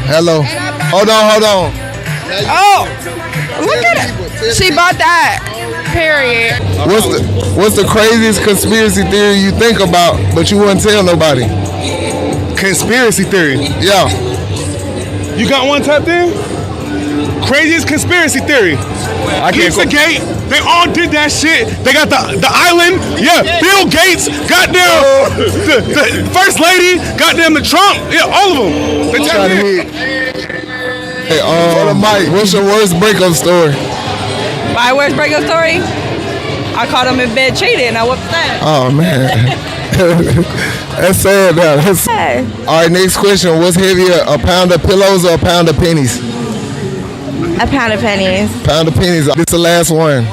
Hello. Hold on. Oh, look at it. She bought that. Period. What's the craziest conspiracy theory you think about, but you wouldn't tell nobody? Conspiracy theory. Yeah. You got one type there? Craziest conspiracy theory. Pizzagate. They all did that shit. They got the island. Yeah, Bill Gates. Goddamn the first lady. Goddamn the Trump. Yeah, all of them. They Trying to tapped in. hit. Hey, Mike, what's your worst breakup story? My worst breakup story? I caught him in bed cheating. I whooped that. Oh man. That's sad now. All right, next question. What's heavier, a pound of pillows or a pound of pennies? A pound of pennies. Pound of pennies. This is the last one.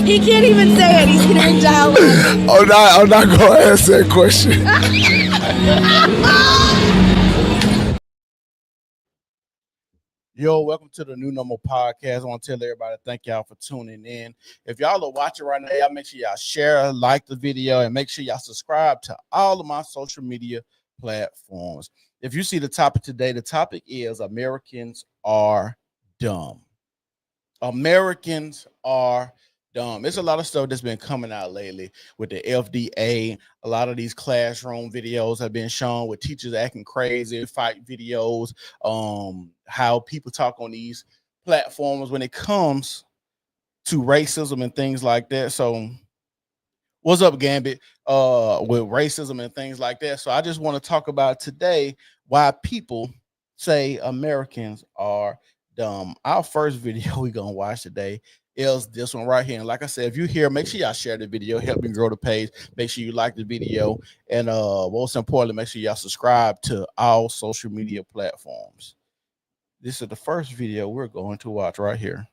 He can't even say it. He's gonna dial. I'm not gonna answer that question. Yo, welcome to the New Normal Podcast. I want to tell everybody thank y'all for tuning in. If y'all are watching right now, y'all make sure y'all share, like the video, and make sure y'all subscribe to all of my social media platforms. If you see the topic today, the topic is Americans are dumb. Americans are dumb. There's a lot of stuff that's been coming out lately with the FDA. A lot of these classroom videos have been shown with teachers acting crazy, fight videos, how people talk on these platforms when it comes to racism and things like that. So what's up, Gambit? With racism and things like that. So I just want to talk about today why people say Americans are dumb. Our first video we're gonna watch today is this one right here. And like I said, if you here, make sure y'all share the video, help me grow the page. Make sure you like the video, and most importantly, make sure y'all subscribe to all social media platforms. This is the first video we're going to watch right here.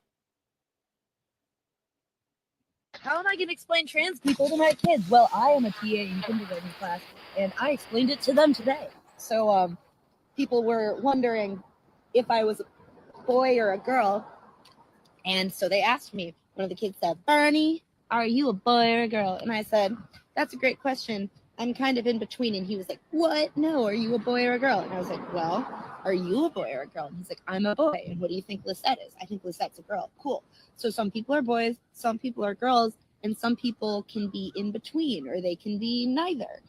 How am I going to explain trans people to my kids? Well, I am a TA in kindergarten class, and I explained it to them today. So people were wondering if I was a boy or a girl, and so they asked me. One of the kids said, "Bernie, are you a boy or a girl?" And I said, "That's a great question. I'm kind of in between." And he was like, "What? No, are you a boy or a girl?" And I was like, "Well, are you a boy or a girl?" And he's like, "I'm a boy." And what do you think Lisette is? I think Lisette's a girl. Cool. So some people are boys, some people are girls, and some people can be in between, or they can be neither.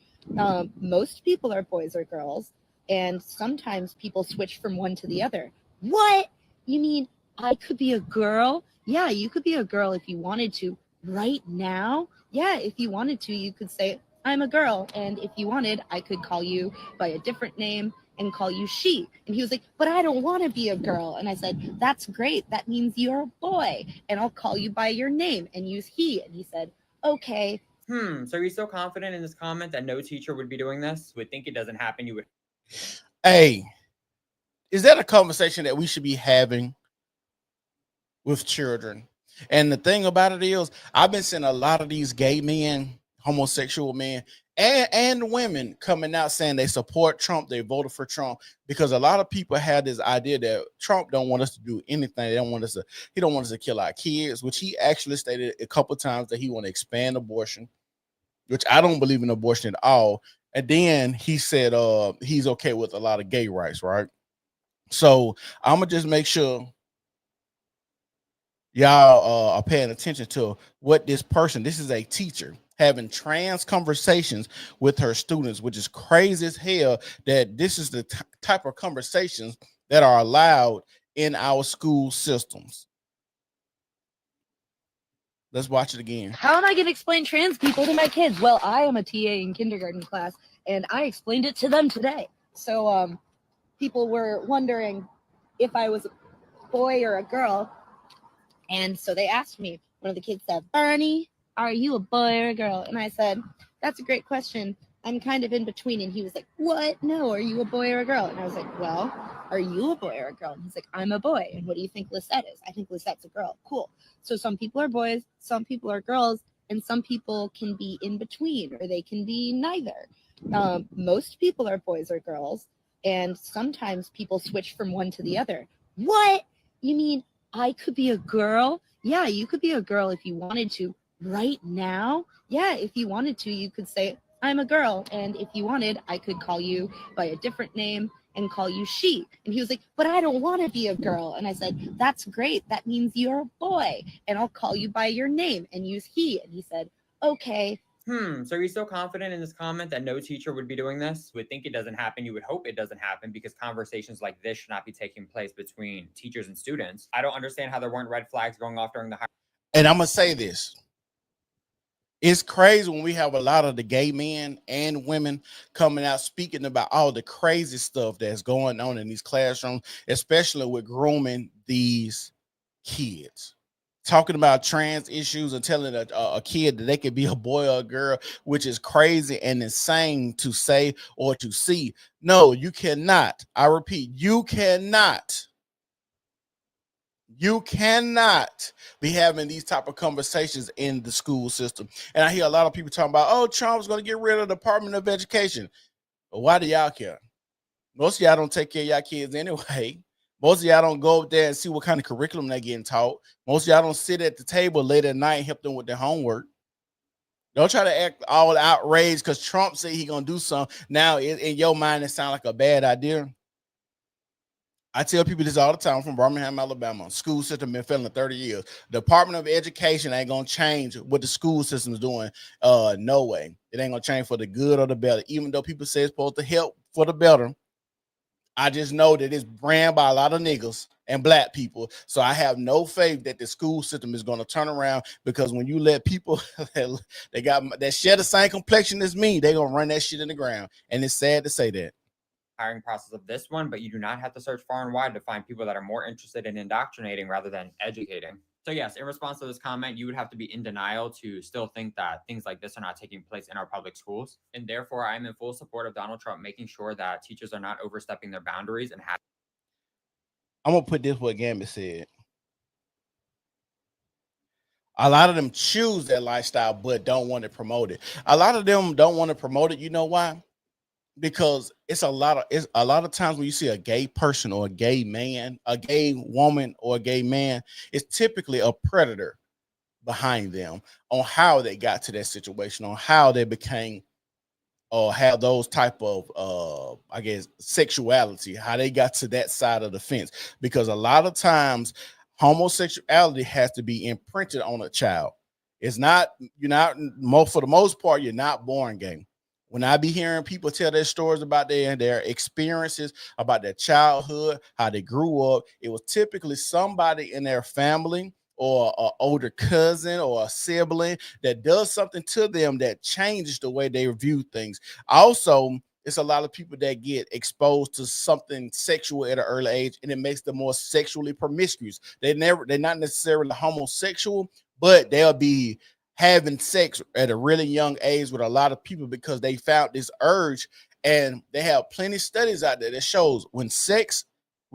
Most people are boys or girls, and sometimes people switch from one to the other. What? You mean I could be a girl? Yeah, you could be a girl if you wanted to. Right now? Yeah, if you wanted to, you could say, "I'm a girl." And if you wanted, I could call you by a different name and call you she. And he was like, "But I don't want to be a girl." And I said, "That's great. That means you're a boy. And I'll call you by your name and use he." And he said, "Okay." So are you so confident in this comment that no teacher would be doing this? Would think it doesn't happen. You would. Hey, is that a conversation that we should be having with children? And the thing about it is, I've been seeing a lot of these gay men, homosexual men, and women coming out saying they support Trump, they voted for Trump, because a lot of people had this idea that Trump don't want us to do anything. He don't want us to kill our kids, which he actually stated a couple of times that he want to expand abortion, which I don't believe in abortion at all. And then he said he's okay with a lot of gay rights, right? So I'm gonna just make sure y'all are paying attention to what this is a teacher having trans conversations with her students, which is crazy as hell that this is the type of conversations that are allowed in our school systems. Let's watch it again. How am I going to explain trans people to my kids? Well, I am a TA in kindergarten class, and I explained it to them today. So people were wondering if I was a boy or a girl. And so they asked me. One of the kids said, "Bernie, are you a boy or a girl?" And I said, "That's a great question. I'm kind of in between." And he was like, "What? No, are you a boy or a girl?" And I was like, "Well, are you a boy or a girl?" And he's like, "I'm a boy." And what do you think Lisette is? I think Lisette's a girl. Cool. So some people are boys, some people are girls, and some people can be in between, or they can be neither. Most people are boys or girls, and sometimes people switch from one to the other. What? You mean I could be a girl? Yeah, you could be a girl if you wanted to. Right now? Yeah, if you wanted to, you could say, I'm a girl, and if you wanted, I could call you by a different name and call you she. And he was like, but I don't want to be a girl. And I said, that's great. That means you're a boy, and I'll call you by your name and use he. And he said, okay. So are you so confident in this comment that no teacher would be doing this? You would think it doesn't happen. You would hope it doesn't happen because conversations like this should not be taking place between teachers and students. I don't understand how there weren't red flags going off during the And I'm going to say this. It's crazy when we have a lot of the gay men and women coming out speaking about all the crazy stuff that's going on in these classrooms, especially with grooming these kids. Talking about trans issues and telling a kid that they could be a boy or a girl, which is crazy and insane to say or to see. No, you cannot. I repeat, you cannot. You cannot be having these type of conversations in the school system. And I hear a lot of people talking about, oh, Trump's going to get rid of the Department of Education. But why do y'all care? Most of y'all don't take care of y'all kids anyway. Most of y'all don't go up there and see what kind of curriculum they're getting taught. Most of y'all don't sit at the table late at night and help them with their homework. Don't try to act all outraged because Trump said he's going to do something. Now, in your mind, it sounds like a bad idea. I tell people this all the time from Birmingham, Alabama. School system been failing 30 years. The Department of Education ain't going to change what the school system is doing. No way. It ain't going to change for the good or the better. Even though people say it's supposed to help for the better, I just know that it's ran by a lot of niggas and black people. So I have no faith that the school system is going to turn around, because when you let people that share the same complexion as me, they're going to run that shit in the ground. And it's sad to say that. hiring process of this one, but you do not have to search far and wide to find people that are more interested in indoctrinating rather than educating. So yes, in response to this comment, you would have to be in denial to still think that things like this are not taking place in our public schools. And therefore, I am in full support of Donald Trump making sure that teachers are not overstepping their boundaries and I'm going to put this what Gambit said. A lot of them choose that lifestyle but don't want to promote it. A lot of them don't want to promote it. You know why? Because it's a lot of times when you see a gay person or a gay man, a gay woman or a gay man, it's typically a predator behind them on how they got to that situation, on how they became or have those type of I guess sexuality, how they got to that side of the fence. Because a lot of times homosexuality has to be imprinted on a child. It's not, for the most part, you're not born gay. When I be hearing people tell their stories about their experiences, about their childhood, how they grew up, it was typically somebody in their family or an older cousin or a sibling that does something to them that changes the way they view things. Also, it's a lot of people that get exposed to something sexual at an early age, and it makes them more sexually promiscuous. They're not necessarily homosexual, but they'll be having sex at a really young age with a lot of people because they found this urge. And they have plenty of studies out there that shows when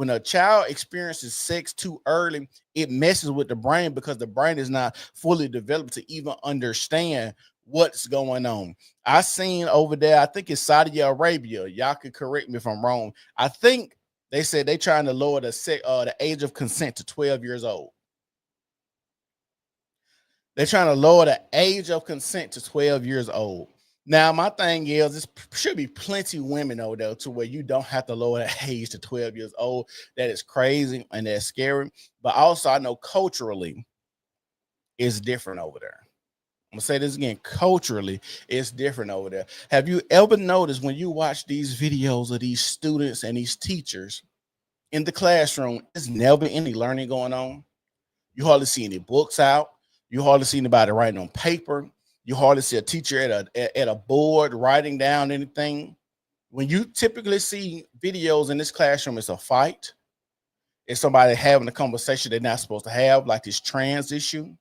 a child experiences sex too early, it messes with the brain because the brain is not fully developed to even understand what's going on. I seen over there, I think it's Saudi Arabia. Y'all could correct me if I'm wrong. I think they said they trying to lower the age of consent to 12 years old. They're trying to lower the age of consent to 12 years old. Now, my thing is, there should be plenty of women over there to where you don't have to lower the age to 12 years old. That is crazy and that's scary. But also, I know culturally, it's different over there. I'm going to say this again. Culturally, it's different over there. Have you ever noticed when you watch these videos of these students and these teachers in the classroom, there's never any learning going on? You hardly see any books out. You hardly see anybody writing on paper. You hardly see a teacher at a board writing down anything. When you typically see videos in this classroom, it's a fight. It's somebody having a conversation they're not supposed to have, like this trans issue.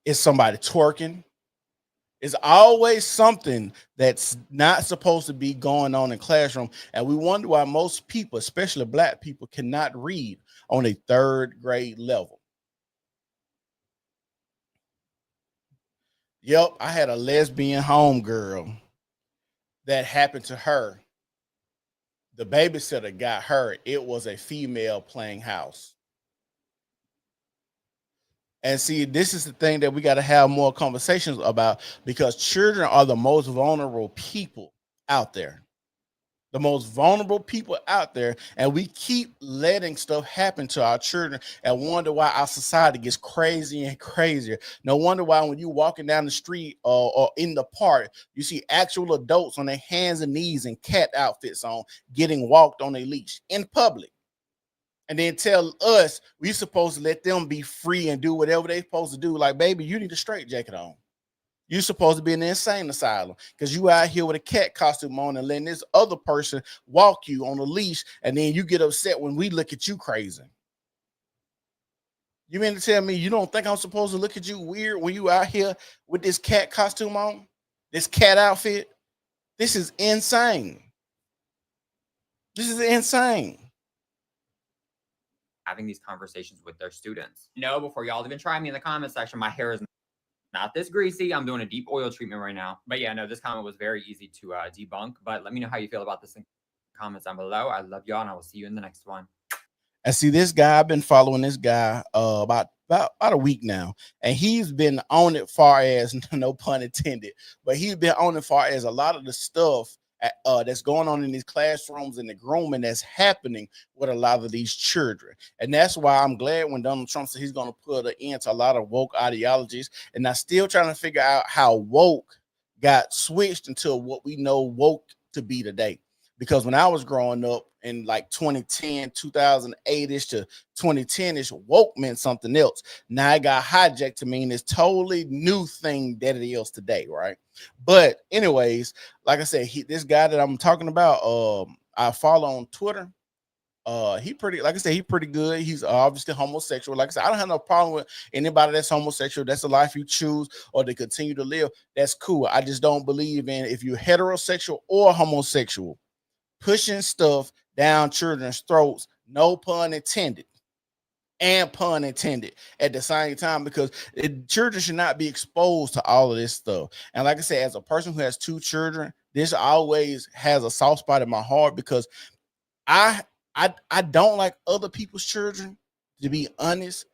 It's somebody twerking. It's always something that's not supposed to be going on in classroom. And we wonder why most people, especially black people, cannot read on a third grade level. Yep, I had a lesbian homegirl that happened to her. The babysitter got her. It was a female playing house. And see, this is the thing that we got to have more conversations about, because children are the most vulnerable people out there. The most vulnerable people out there, and we keep letting stuff happen to our children and wonder why our society gets crazy and crazier. No wonder why when you walking down the street or in the park, you see actual adults on their hands and knees and cat outfits on, getting walked on a leash in public. And then tell us we supposed to let them be free and do whatever they supposed to do. Like, baby, you need a straight jacket on. You supposed to be in the insane asylum because you out here with a cat costume on and letting this other person walk you on a leash, and then you get upset when we look at you crazy. You mean to tell me you don't think I'm supposed to look at you weird when you out here with this cat costume on, this cat outfit? This is insane. This is insane. Having these conversations with their students. No, before y'all even try me in the comment section, my hair is not this greasy. I'm doing a deep oil treatment right now. But yeah, no, this comment was very easy to debunk. But let me know how you feel about this in the comments down below. I love y'all, and I will see you in the next one. I see this guy. I've been following this guy about a week now, and he's been on it far as, no pun intended, but he's been on it far as a lot of the stuff that's going on in these classrooms and the grooming that's happening with a lot of these children. And that's why I'm glad when Donald Trump said he's going to put an end to a lot of woke ideologies. And I'm still trying to figure out how woke got switched into what we know woke to be today. Because when I was growing up in like 2010, 2008-ish to 2010-ish, woke meant something else. Now it got hijacked to mean this totally new thing that it is today, right? But anyways, like I said, this guy that I'm talking about, I follow on Twitter. He pretty, like I said, he pretty good. He's obviously homosexual. Like I said, I don't have no problem with anybody that's homosexual. That's a life you choose or to continue to live. That's cool. I just don't believe in, if you're heterosexual or homosexual, pushing stuff down children's throats, no pun intended, and pun intended at the same time, because children should not be exposed to all of this stuff. And like I said, as a person who has 2 children, this always has a soft spot in my heart, because I don't like other people's children, to be honest.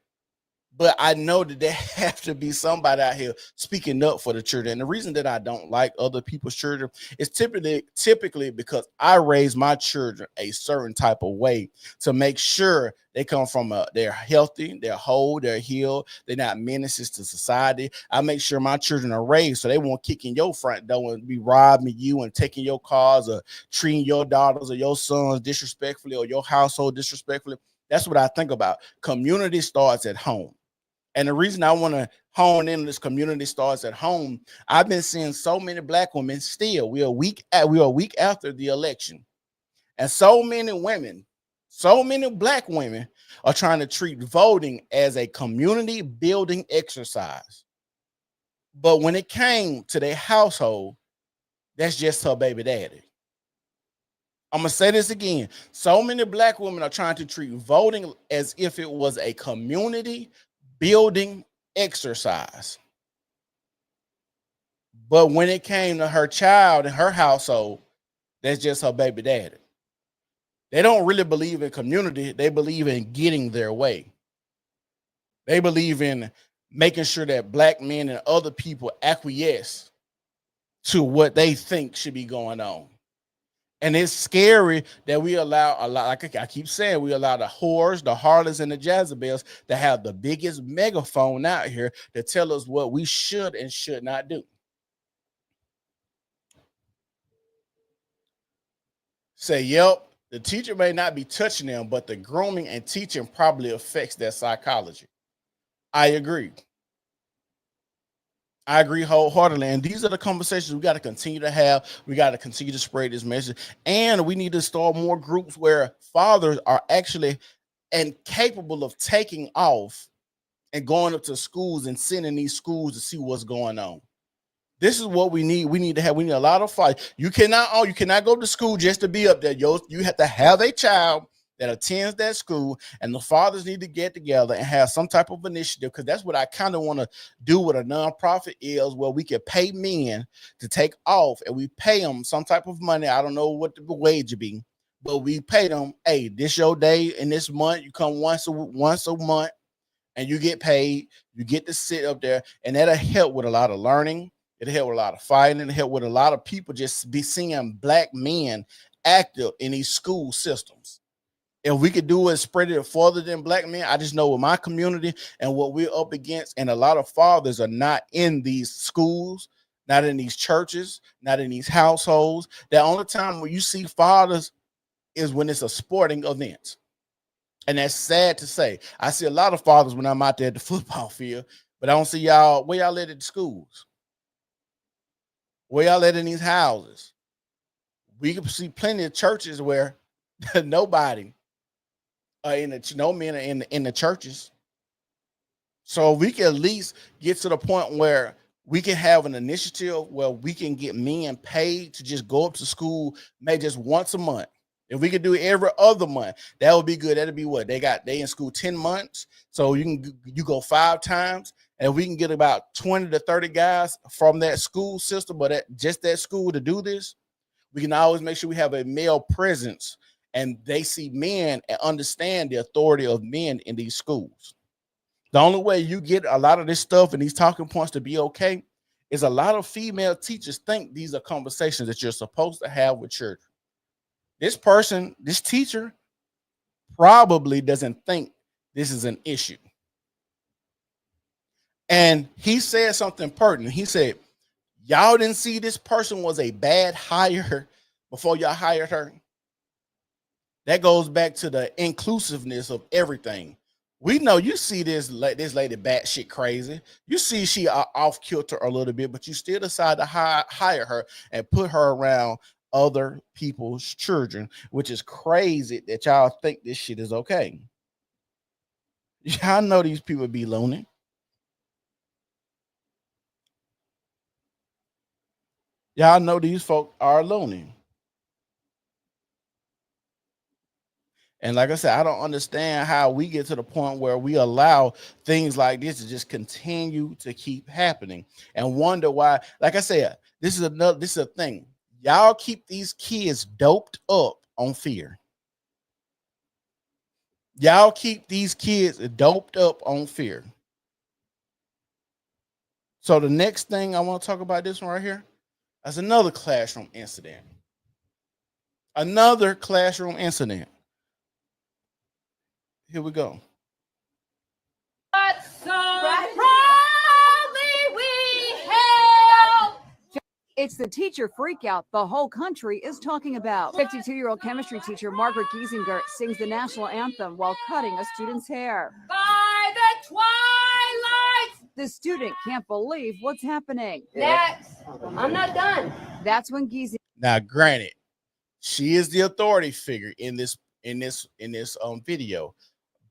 But I know that there have to be somebody out here speaking up for the children. And the reason that I don't like other people's children is typically because I raise my children a certain type of way to make sure they come from they're healthy, they're whole, they're healed, they're not menaces to society. I make sure my children are raised so they won't kick in your front door and be robbing you and taking your cars or treating your daughters or your sons disrespectfully or your household disrespectfully. That's what I think about. Community starts at home. And the reason I want to hone in this community starts at home, I've been seeing so many black women still. We are a week after the election. And so many women, so many black women are trying to treat voting as a community building exercise. But when it came to their household, that's just her baby daddy. I'm going to say this again. So many black women are trying to treat voting as if it was a community building exercise. But when it came to her child and her household, that's just her baby daddy. They don't really believe in community. They believe in getting their way. They believe in making sure that black men and other people acquiesce to what they think should be going on. And it's scary that we allow a lot, like I keep saying, we allow the whores, the harlots, and the Jezebels to have the biggest megaphone out here to tell us what we should and should not do. Say, yep, the teacher may not be touching them, but the grooming and teaching probably affects their psychology. I agree. I agree wholeheartedly. And these are the conversations we got to continue to have. We got to continue to spread this message. And we need to start more groups where fathers are actually and capable of taking off and going up to schools and sending these schools to see what's going on. This is what we need. We need a lot of fight. You cannot go to school just to be up there. You have to have a child that attends that school, and the fathers need to get together and have some type of initiative, because that's what I kind of want to do with a nonprofit, is where we can pay men to take off and we pay them some type of money. I don't know what the wage would be, but we pay them, hey, this your day in this month. You come once a month and you get paid. You get to sit up there, and that'll help with a lot of learning. It'll help with a lot of fighting. It'll help with a lot of people just be seeing black men active in these school systems. If we could do it, spread it further than black men, I just know with my community and what we're up against, and a lot of fathers are not in these schools, not in these churches, not in these households. The only time when you see fathers is when it's a sporting event. And that's sad to say. I see a lot of fathers when I'm out there at the football field, but I don't see y'all. Where y'all at the schools? Where y'all at in these houses? We can see plenty of churches where nobody no men are in the churches. So we can at least get to the point where we can have an initiative where we can get men paid to just go up to school maybe just once a month. If we could do it every other month, that would be good. That'd be what they in school 10 months. So you go 5 times, and we can get about 20 to 30 guys from that school system, but just that school to do this, we can always make sure we have a male presence and they see men and understand the authority of men in these schools. The only way you get a lot of this stuff and these talking points to be okay is a lot of female teachers think these are conversations that you're supposed to have with children. This teacher probably doesn't think this is an issue. And he said something pertinent. He said, y'all didn't see this person was a bad hire before y'all hired her. That goes back to the inclusiveness of everything. We know you see this lady batshit crazy. You see she off kilter a little bit, but you still decide to hire her and put her around other people's children, which is crazy that y'all think this shit is okay. Y'all know these people be loony. Y'all know these folk are loony. And like I said, I don't understand how we get to the point where we allow things like this to just continue to keep happening and wonder why. Like I said, this is a thing. Y'all keep these kids doped up on fear. Y'all keep these kids doped up on fear. So the next thing I want to talk about, this one right here, is another classroom incident. Another classroom incident. Here we go. It's the teacher freakout the whole country is talking about. 52-year-old chemistry teacher Margaret Giesinger sings the national anthem while cutting a student's hair. By the twilight! The student can't believe what's happening. Next. I'm not done. That's when Giesinger. Now, granted, she is the authority figure in this video.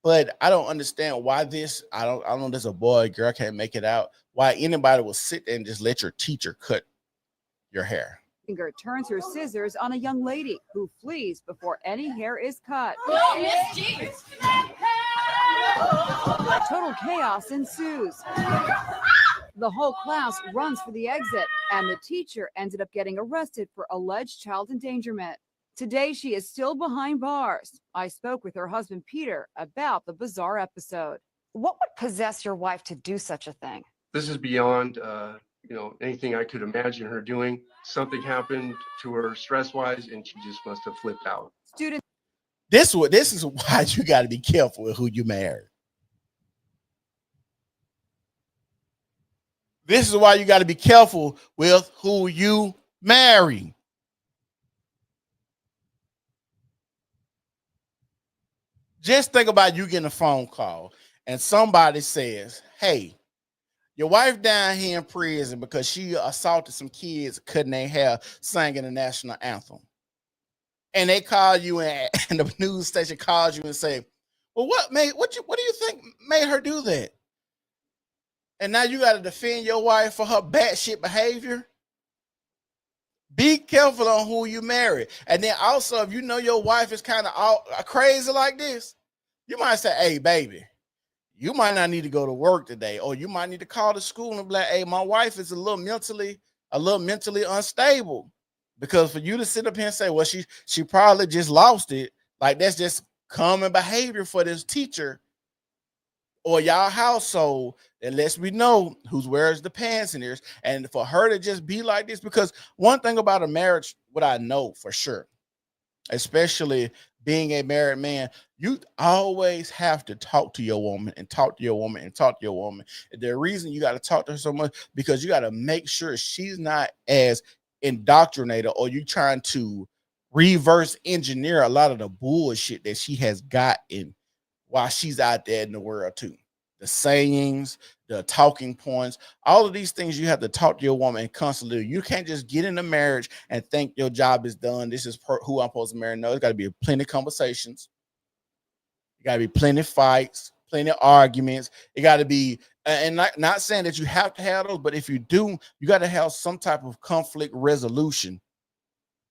But I don't understand why this. I don't know. There's a boy, girl, can't make it out. Why anybody will sit there and just let your teacher cut your hair. Giesinger turns her scissors on a young lady who flees before any hair is cut. Total chaos ensues. The whole class runs for the exit, and the teacher ended up getting arrested for alleged child endangerment. Today, she is still behind bars. I spoke with her husband, Peter, about the bizarre episode. What would possess your wife to do such a thing? This is beyond, anything I could imagine her doing. Something happened to her stress-wise, and she just must have flipped out. Student. This is why you got to be careful with who you marry. This is why you got to be careful with who you marry. Just think about you getting a phone call and somebody says, hey, your wife down here in prison because she assaulted some kids cutting their hair, singing the national anthem. And they call you and the news station calls you and say, well, what do you think made her do that? And now you got to defend your wife for her batshit behavior. Be careful on who you marry. And then also, if you know your wife is kind of crazy like this, you might say, hey, baby, you might not need to go to work today. Or you might need to call the school and be like, hey, my wife is a little mentally unstable. Because for you to sit up here and say, well, she probably just lost it. Like, that's just common behavior for this teacher. or y'all household that lets me know who's wears the pants in this. And for her to just be like this, because one thing about a marriage, what I know for sure, especially being a married man, you always have to talk to your woman and talk to your woman and talk to your woman. The reason you got to talk to her so much, because you got to make sure she's not as indoctrinated, or you trying to reverse engineer a lot of the bullshit that she has gotten while she's out there in the world too. The sayings, the talking points, all of these things you have to talk to your woman and constantly. You can't just get in a marriage and think your job is done. This is who I'm supposed to marry. No, there's got to be plenty of conversations. You got to be plenty of fights, plenty of arguments. It got to be, and not saying that you have to have those, but if you do, you got to have some type of conflict resolution.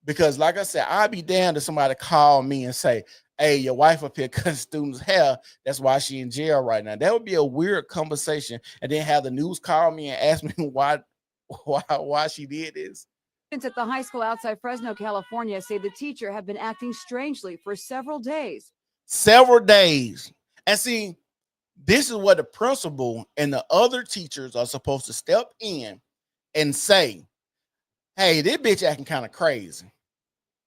Because like I said, I'd be damned if somebody call me and say, hey, your wife up here cutting students' hair. That's why she in jail right now. That would be a weird conversation. And then have the news call me and ask me why she did this. Students at the high school outside Fresno, California say the teacher had been acting strangely for several days. Several days. And see, this is where the principal and the other teachers are supposed to step in and say, hey, this bitch acting kind of crazy.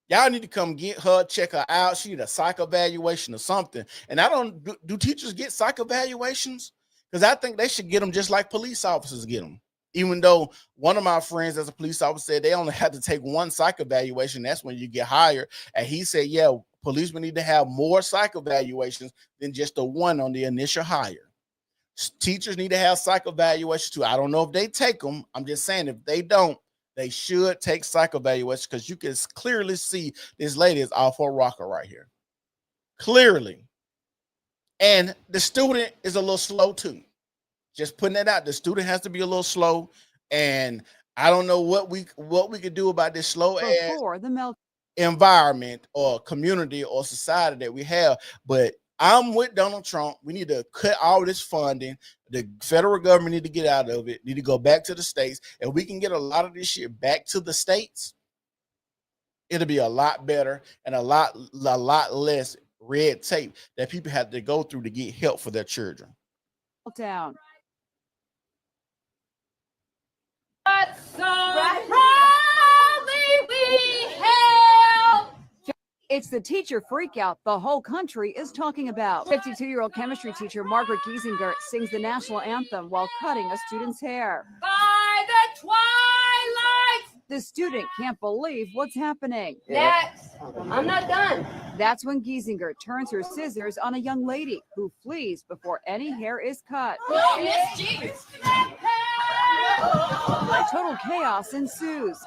Y'all need to come get her, check her out. She need a psych evaluation or something. And I don't do teachers get psych evaluations? Because I think they should get them just like police officers get them. Even though one of my friends as a police officer said they only had to take one psych evaluation. That's when you get hired. And he said, yeah, policemen need to have more psych evaluations than just the one on the initial hire. Teachers need to have psych evaluations too. I don't know if they take them. I'm just saying if they don't, they should take psych evaluations, because you can clearly see this lady is off her rocker right here. Clearly. And the student is a little slow too. Just putting that out. The student has to be a little slow. And I don't know what we could do about this slow ass environment or community or society that we have. But I'm with Donald Trump. We need to cut all this funding. The federal government need to get out of it, need to go back to the states. And we can get a lot of this shit back to the states. It'll be a lot better and a lot less red tape that people have to go through to get help for their children. Down. It's the teacher freakout the whole country is talking about. 52-year-old chemistry teacher Margaret Giesinger sings the national anthem while cutting a student's hair. By the twilight! The student can't believe what's happening. Next. I'm not done. That's when Giesinger turns her scissors on a young lady who flees before any hair is cut. Total chaos ensues.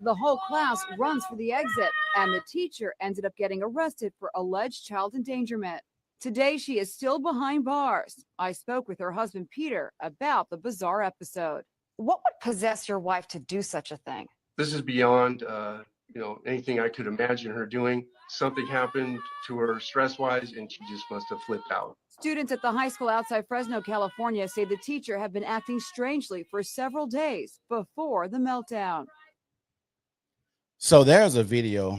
The whole class runs for the exit, and the teacher ended up getting arrested for alleged child endangerment. Today, she is still behind bars. I spoke with her husband, Peter, about the bizarre episode. What would possess your wife to do such a thing? This is beyond, anything I could imagine her doing. Something happened to her stress-wise, and she just must have flipped out. Students at the high school outside Fresno, California, say the teacher had been acting strangely for several days before the meltdown. So there's a video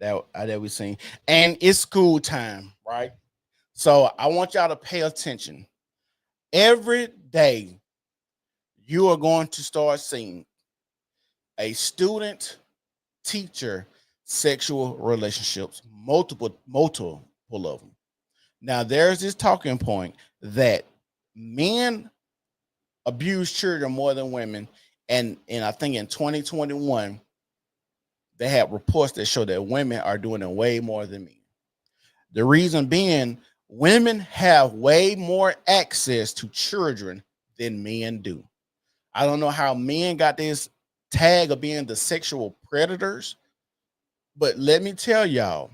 that we seen, and it's school time, right? So I want y'all to pay attention. Every day, you are going to start seeing a student-teacher sexual relationships, multiple of them. Now, there's this talking point that men abuse children more than women, and I think in 2021, they had reports that show that women are doing it way more than men. The reason being, women have way more access to children than men do. I don't know how men got this tag of being the sexual predators, but let me tell y'all,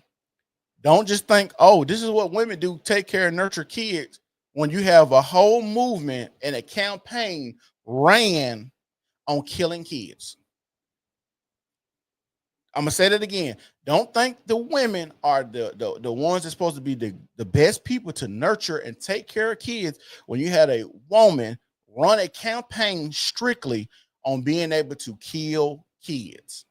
don't just think, oh, this is what women do, take care and nurture kids, when you have a whole movement and a campaign ran on killing kids. I'm gonna say that again. Don't think the women are the ones that's supposed to be the best people to nurture and take care of kids, when you had a woman run a campaign strictly on being able to kill kids.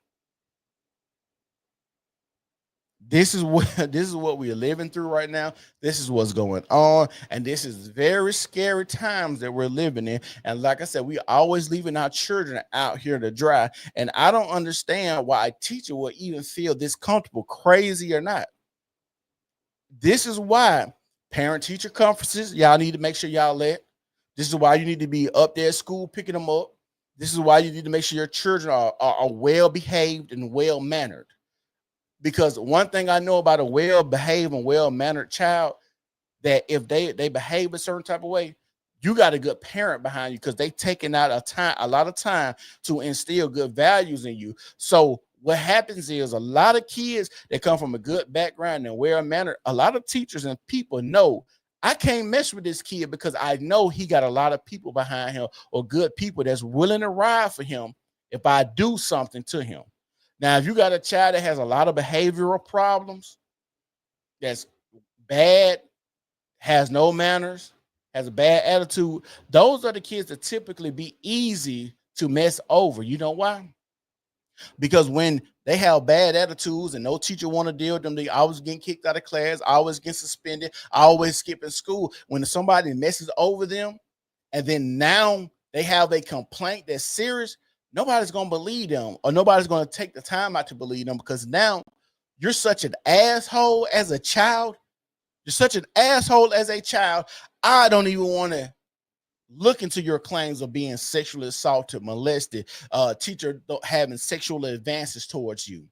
This is what we are living through right now. This is what's going on, and this is very scary times that we're living in. And like I said, we always leaving our children out here to dry. And I don't understand why a teacher will even feel this comfortable, crazy or not. This is why parent-teacher conferences, y'all need to make sure y'all at. This is why you need to be up there at school picking them up. This is why you need to make sure your children are well-behaved and well-mannered. Because one thing I know about a well-behaved and well-mannered child, that if they behave a certain type of way, you got a good parent behind you, because they taking out a lot of time to instill good values in you. So what happens is a lot of kids that come from a good background and well-mannered, a lot of teachers and people know, I can't mess with this kid because I know he got a lot of people behind him, or good people that's willing to ride for him if I do something to him. Now, if you got a child that has a lot of behavioral problems, that's bad, has no manners, has a bad attitude, those are the kids that typically be easy to mess over. You know why? Because when they have bad attitudes and no teacher want to deal with them, they always getting kicked out of class, always get suspended, always skipping school. When somebody messes over them, and then now they have a complaint that's serious, nobody's going to believe them, or nobody's going to take the time out to believe them, because now you're such an asshole as a child. You're such an asshole as a child. I don't even want to look into your claims of being sexually assaulted, molested, teacher having sexual advances towards you,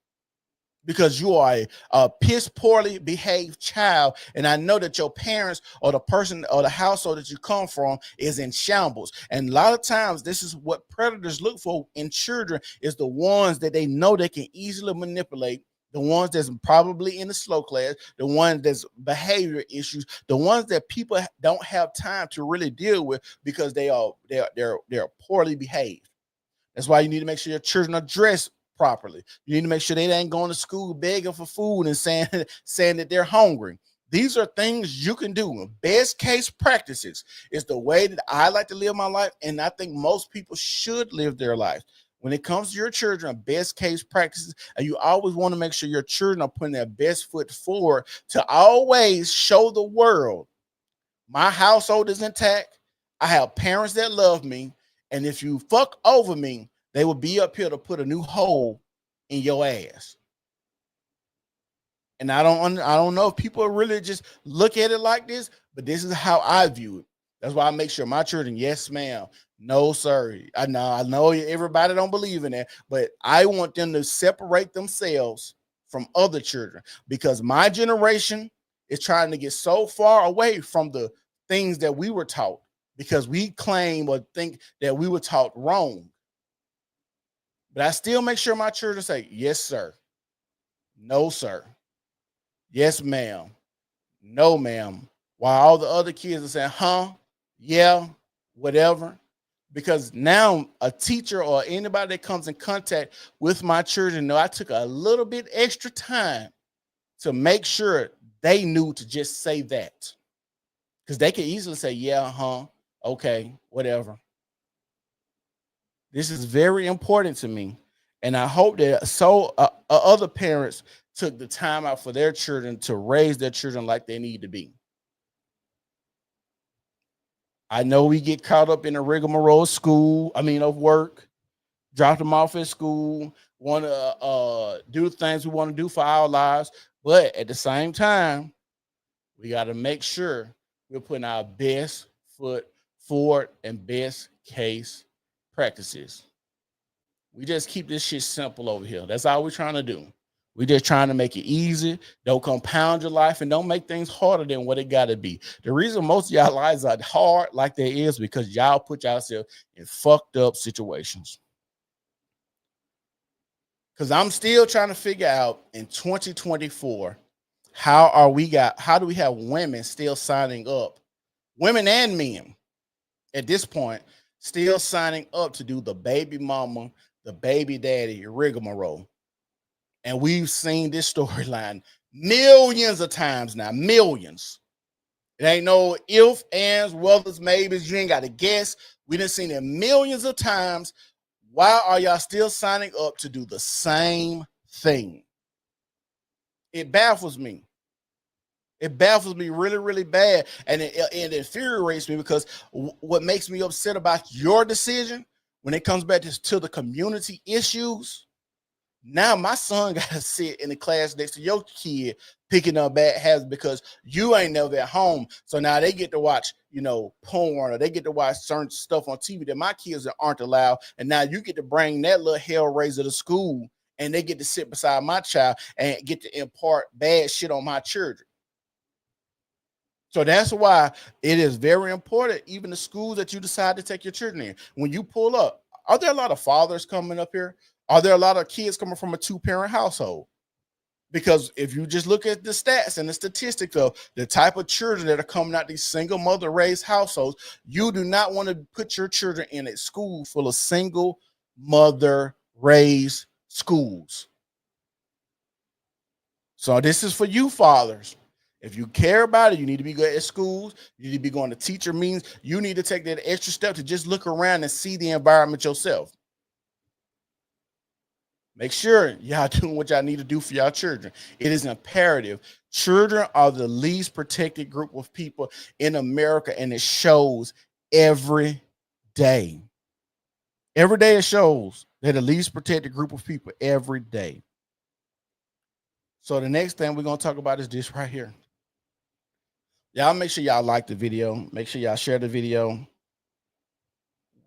because you are a piss poorly behaved child. And I know that your parents or the person or the household that you come from is in shambles. And a lot of times this is what predators look for in children, is the ones that they know they can easily manipulate, the ones that's probably in the slow class, the ones that's behavior issues, the ones that people don't have time to really deal with because they're poorly behaved. That's why you need to make sure your children are dressed properly. You need to make sure they ain't going to school begging for food and saying that they're hungry. These are things you can do. Best case practices is the way that I like to live my life, and I think most people should live their life. When it comes to your children, best case practices, and you always want to make sure your children are putting their best foot forward to always show the world, my household is intact. I have parents that love me, and if you fuck over me, they will be up here to put a new hole in your ass. And I don't know if people really just look at it like this, but this is how I view it. That's why I make sure my children, yes, ma'am, no, sir. I know everybody don't believe in that, but I want them to separate themselves from other children, because my generation is trying to get so far away from the things that we were taught, because we claim or think that we were taught wrong. But I still make sure my children say, yes, sir. No, sir. Yes, ma'am. No, ma'am. While all the other kids are saying, huh? Yeah, whatever. Because now a teacher or anybody that comes in contact with my children know I took a little bit extra time to make sure they knew to just say that. Because they can easily say, yeah, huh? Okay, whatever. This is very important to me, and I hope that other parents took the time out for their children to raise their children like they need to be. I know we get caught up in the rigmarole of work, drop them off at school, want to do things we want to do for our lives, but at the same time, we got to make sure we're putting our best foot forward and best case practices. We just keep this shit simple over here. That's all we're trying to do. We're just trying to make it easy. Don't compound your life, and don't make things harder than what it got to be. The reason most of y'all lives are hard like they is because y'all put yourself in fucked up situations. Because I'm still trying to figure out in 2024, how do we have women still signing up, women and men at this point, still signing up to do the baby mama, the baby daddy rigmarole. And we've seen this storyline millions of times now, millions. It ain't no if, ands, wethers, maybes. You ain't got to guess. We done seen it millions of times. Why are y'all still signing up to do the same thing? It baffles me. It baffles me really, really bad. And it infuriates me because what makes me upset about your decision when it comes back to the community issues, now my son got to sit in the class next to your kid picking up bad habits because you ain't never at home. So now they get to watch, porn, or they get to watch certain stuff on TV that my kids aren't allowed. And now you get to bring that little hellraiser to school and they get to sit beside my child and get to impart bad shit on my children. So that's why it is very important, even the schools that you decide to take your children in. When you pull up, are there a lot of fathers coming up here? Are there a lot of kids coming from a two-parent household? Because if you just look at the stats and the statistics of the type of children that are coming out these single mother raised households, you do not want to put your children in a school full of single mother raised schools. So this is for you fathers. If you care about it, you need to be good at schools. You need to be going to teacher meetings. You need to take that extra step to just look around and see the environment yourself. Make sure y'all doing what y'all need to do for y'all children. It is imperative. Children are the least protected group of people in America, and it shows every day. Every day it shows they're the least protected group of people every day. So the next thing we're going to talk about is this right here. Y'all make sure y'all like the video. Make sure y'all share the video.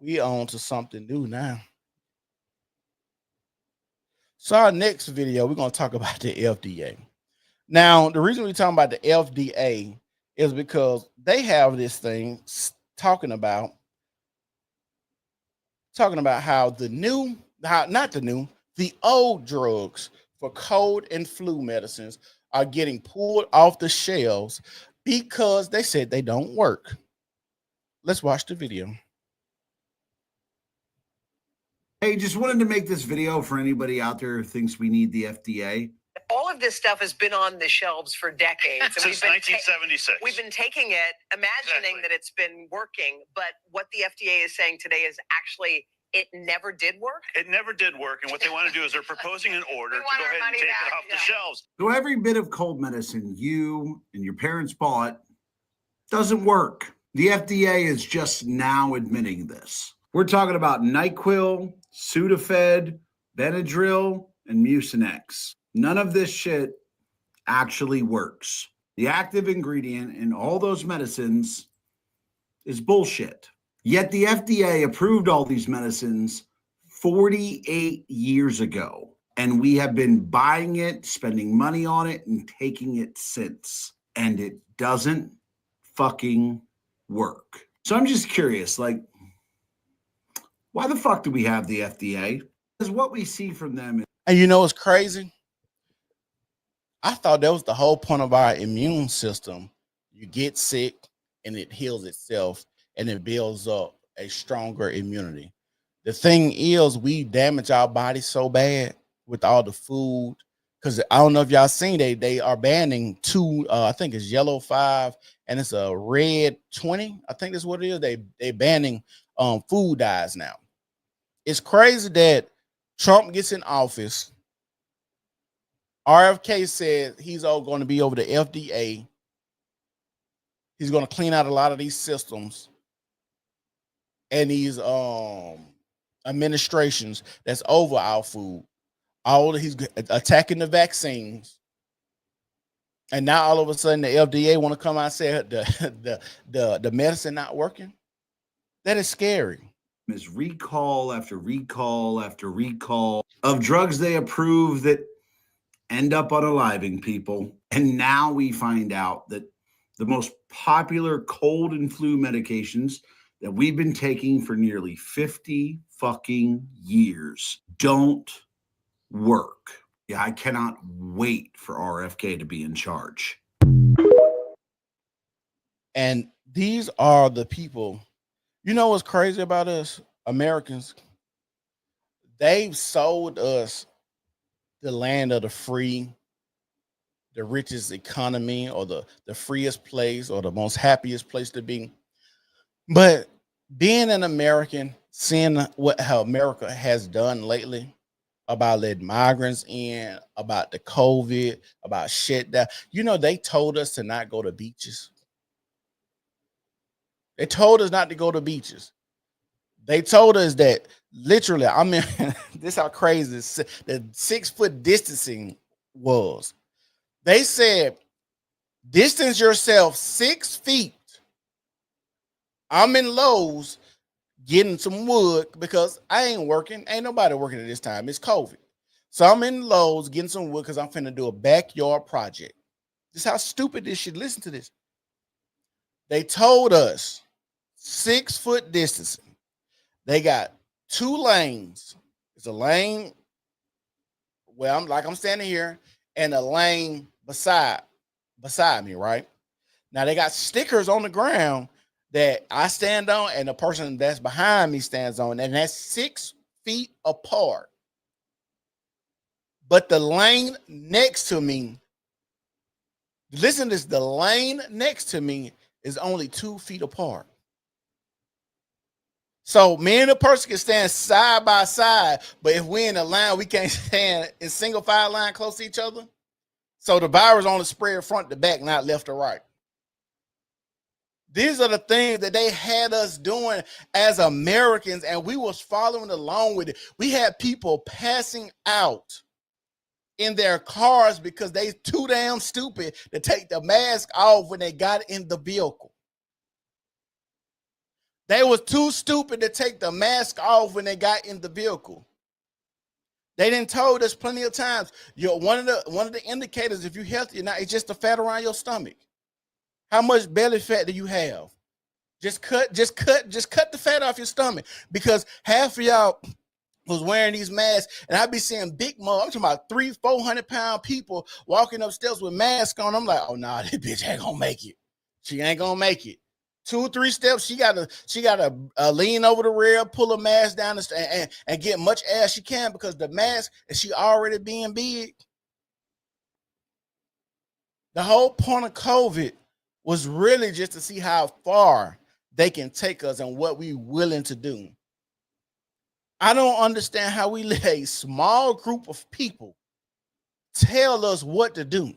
We on to something new now. So our next video, we're going to talk about the FDA. Now, the reason we're talking about the FDA is because they have this thing talking about how the old drugs for cold and flu medicines are getting pulled off the shelves because they said they don't work. Let's watch the video. Hey, just wanted to make this video for anybody out there who thinks we need the FDA. All of this stuff has been on the shelves for decades. Since 1976. We've been taking it, imagining that it's been working, but what the FDA is saying today is actually it never did work. It never did work, and what they want to do is they're proposing an order to go ahead and take it off the shelves. So every bit of cold medicine you and your parents bought doesn't work. The FDA is just now admitting this. We're talking about NyQuil, Sudafed, Benadryl, and Mucinex. None of this shit actually works. The active ingredient in all those medicines is bullshit. Yet the FDA approved all these medicines 48 years ago, and we have been buying it, spending money on it, and taking it since. And it doesn't fucking work. So I'm just curious, why the fuck do we have the FDA? Because what we see from them. And you know what's crazy? I thought that was the whole point of our immune system. You get sick and it heals itself and it builds up a stronger immunity. The thing is, we damage our body so bad with all the food. Because I don't know if y'all seen they are banning two, I think it's yellow 5 and it's a red 20. I think that's what it is. They banning food dyes now. It's crazy that Trump gets in office. RFK said he's all going to be over the FDA. He's going to clean out a lot of these systems and these administrations that's over our food. He's attacking the vaccines. And now all of a sudden the FDA want to come out and say the medicine not working. That is scary. Is recall after recall after recall of drugs they approve that end up unaliving people. And now we find out that the most popular cold and flu medications that we've been taking for nearly 50 fucking years don't work. Yeah, I cannot wait for RFK to be in charge. And these are the people. You know what's crazy about us Americans? They've sold us the land of the free, the richest economy, or the freest place, or the most happiest place to be. But being an American, seeing how America has done lately, about letting migrants in, about the COVID, about shit that, you know, they told us to not go to beaches. They told us not to go to beaches. They told us that literally, I mean, this how crazy the 6 foot distancing was. They said, distance yourself 6 feet. I'm in Lowe's getting some wood because I ain't working. Ain't nobody working at this time. It's COVID. So I'm in Lowe's getting some wood because I'm finna do a backyard project. This is how stupid this shit. Listen to this. They told us 6 foot distancing. They got 2 lanes. It's a lane where I'm standing here and a lane beside me, right? Now they got stickers on the ground that I stand on and the person that's behind me stands on, and that's 6 feet apart. But the lane next to me, listen to this, the lane next to me is only 2 feet apart. So me and the person can stand side by side, but if we're in a line, we can't stand in single file line close to each other. So the virus only spread front to back, not left to right. These are the things that they had us doing as Americans, and we was following along with it. We had people passing out in their cars because they too damn stupid to take the mask off when they got in the vehicle. They was too stupid to take the mask off when they got in the vehicle. They didn't told us plenty of times. One of the indicators if you're healthy or not is just the fat around your stomach. How much belly fat do you have? Just cut the fat off your stomach, because half of y'all was wearing these masks, and I be seeing big mug. I'm talking about 300-400 pound people walking upstairs with masks on. I'm like, oh nah, this bitch ain't gonna make it. She ain't gonna make it. 2 or 3 steps, she gotta lean over the rail, pull a mask down and get much ass she can, because the mask is she already being big. The whole point of COVID was really just to see how far they can take us and what we willing to do. I don't understand how we let a small group of people tell us what to do.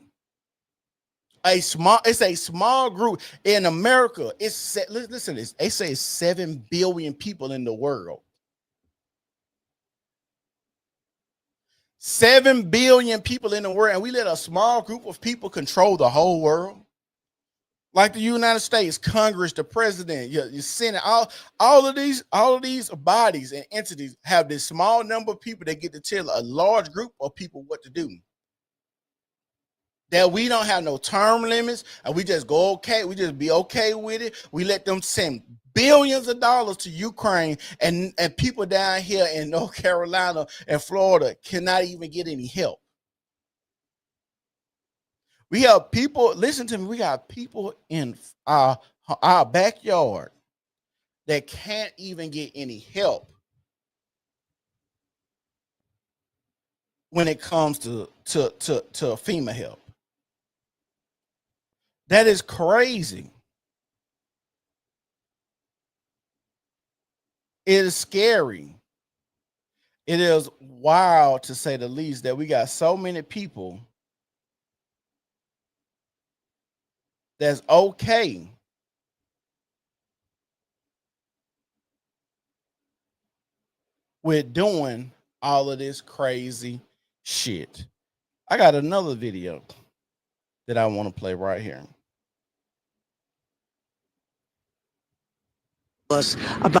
It's a small group in America. Listen to this. They say 7 billion people in the world. 7 billion people in the world, and we let a small group of people control the whole world. Like the United States, Congress, the president, your Senate, all of these bodies and entities have this small number of people that get to tell a large group of people what to do. That we don't have no term limits, and we just go okay. We just be okay with it. We let them send billions of dollars to Ukraine, and people down here in North Carolina and Florida cannot even get any help. We have people, listen to me, we got people in our backyard that can't even get any help when it comes to FEMA help. That is crazy. It is scary. It is wild, to say the least, that we got so many people that's okay with doing all of this crazy shit. I got another video that I want to play right here. About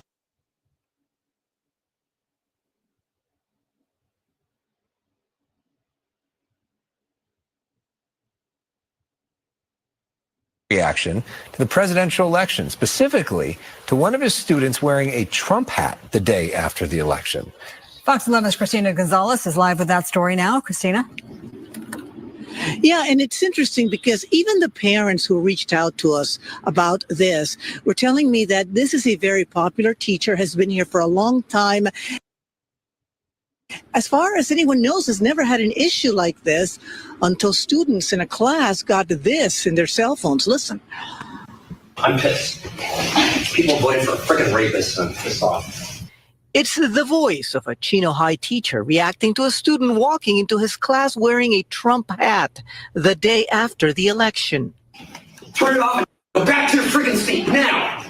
reaction to the presidential election, specifically to one of his students wearing a Trump hat the day after the election. Fox 11's Christina Gonzalez is live with that story now. Christina? Yeah, and it's interesting because even the parents who reached out to us about this were telling me that this is a very popular teacher, has been here for a long time. As far as anyone knows, has never had an issue like this until students in a class got this in their cell phones. Listen. I'm pissed. People voted for freaking rapists. I'm pissed off. It's the voice of a Chino High teacher reacting to a student walking into his class wearing a Trump hat the day after the election. Turn it off and go back to your freaking seat now.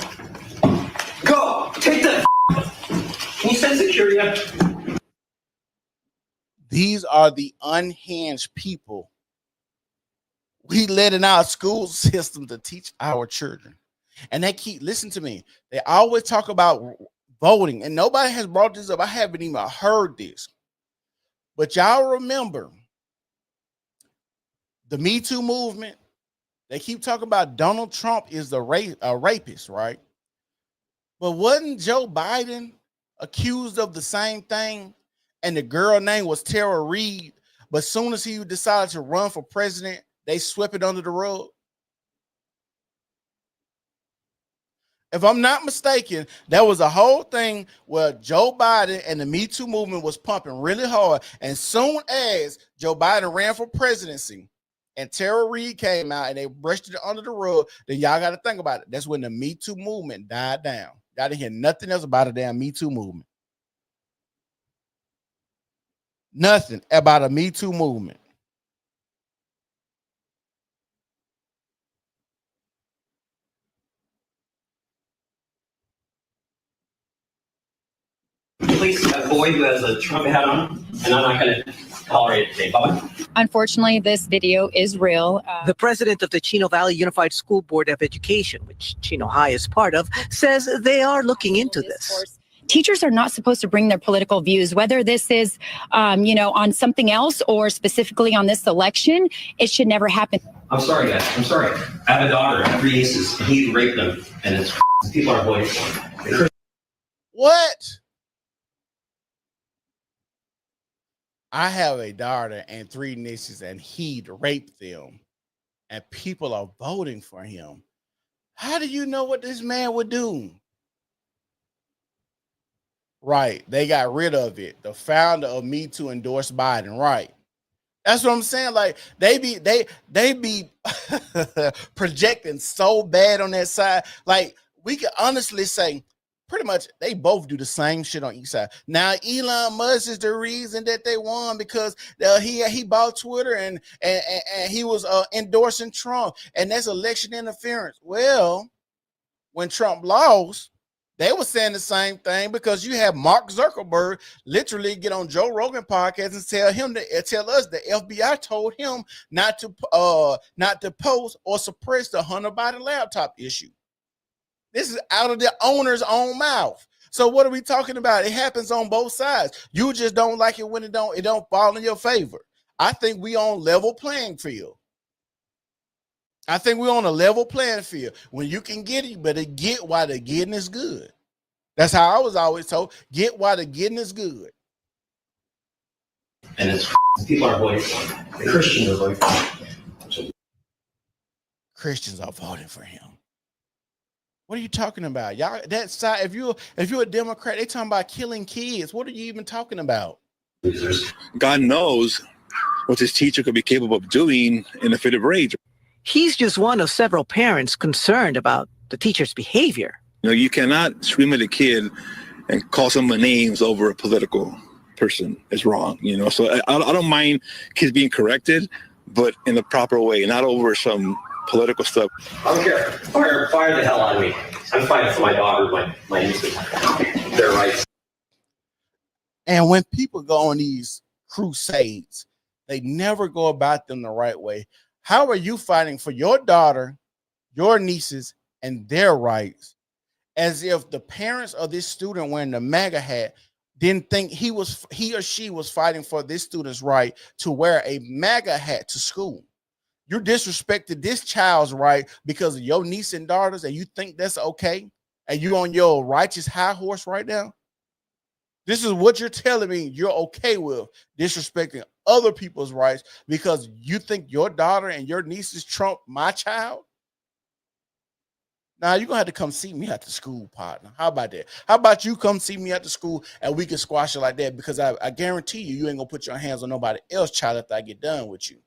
Go. Take that. Can you send security up? These are the unhinged people we let in our school system to teach our children. And they keep, listen to me, they always talk about voting, and nobody has brought this up. I haven't even heard this. But y'all remember the Me Too movement? They keep talking about Donald Trump is a rapist, right? But wasn't Joe Biden accused of the same thing? And the girl name was Tara Reid. But as soon as he decided to run for president, they swept it under the rug. If I'm not mistaken, there was a whole thing where Joe Biden and the Me Too movement was pumping really hard. And soon as Joe Biden ran for presidency and Tara Reid came out and they brushed it under the rug, then y'all got to think about it. That's when the Me Too movement died down. Y'all didn't hear nothing else about the damn Me Too movement. Nothing about a Me Too movement. Please, a boy who has a Trump hat on, and I'm not going to tolerate it today. Bye-bye. Unfortunately, this video is real. The president of the Chino Valley Unified School Board of Education, which Chino High is part of, says they are looking into this. Teachers are not supposed to bring their political views, whether this is, on something else or specifically on this election. It should never happen. I'm sorry, guys. I'm sorry. I have a daughter, I have 3 nieces, and he raped them, and it's people are voting for him. What? I have a daughter and 3 nieces, and he raped them, and people are voting for him. How do you know what this man would do? Right. They got rid of it. The founder of Me Too endorsed Biden. Right. That's what I'm saying. Like they be projecting so bad on that side. Like we can honestly say pretty much they both do the same shit on each side. Now Elon Musk is the reason that they won because he bought Twitter and he was endorsing Trump, and that's election interference. Well, when Trump lost, they were saying the same thing because you have Mark Zuckerberg literally get on Joe Rogan podcast and tell us the FBI told him not to post or suppress the Hunter Biden laptop issue. This is out of the owner's own mouth. So what are we talking about? It happens on both sides. You just don't like it when it don't fall in your favor. I think we on level playing field. I think we're on a level playing field. When you can get it, you better get while the getting is good. That's how I was always told. Get while the getting is good. And it's people are voting for him. The Christians are voting for him. Christians are voting for him. What are you talking about? Y'all, that side, if you're a Democrat, they talking about killing kids. What are you even talking about? God knows what this teacher could be capable of doing in a fit of rage. He's just one of several parents concerned about the teacher's behavior. You know, you cannot scream at a kid and call someone names over a political person. It's wrong, you know. So I don't mind kids being corrected, but in the proper way, not over some political stuff. I don't care. Fire the hell out of me. I'm fighting for my daughter, my nieces. Their rights. And when people go on these crusades, they never go about them the right way. How are you fighting for your daughter, your nieces, and their rights, as if the parents of this student wearing the MAGA hat didn't think he or she was fighting for this student's right to wear a MAGA hat to school? You disrespected this child's right because of your niece and daughters, and you think that's okay? And you on your righteous high horse right now? This is what you're telling me you're okay with, disrespecting other people's rights because you think your daughter and your nieces trump my child? Now you're gonna have to come see me at the school, partner. How about that? How about you come see me at the school and we can squash it like that? Because I guarantee you ain't gonna put your hands on nobody else's child after I get done with you.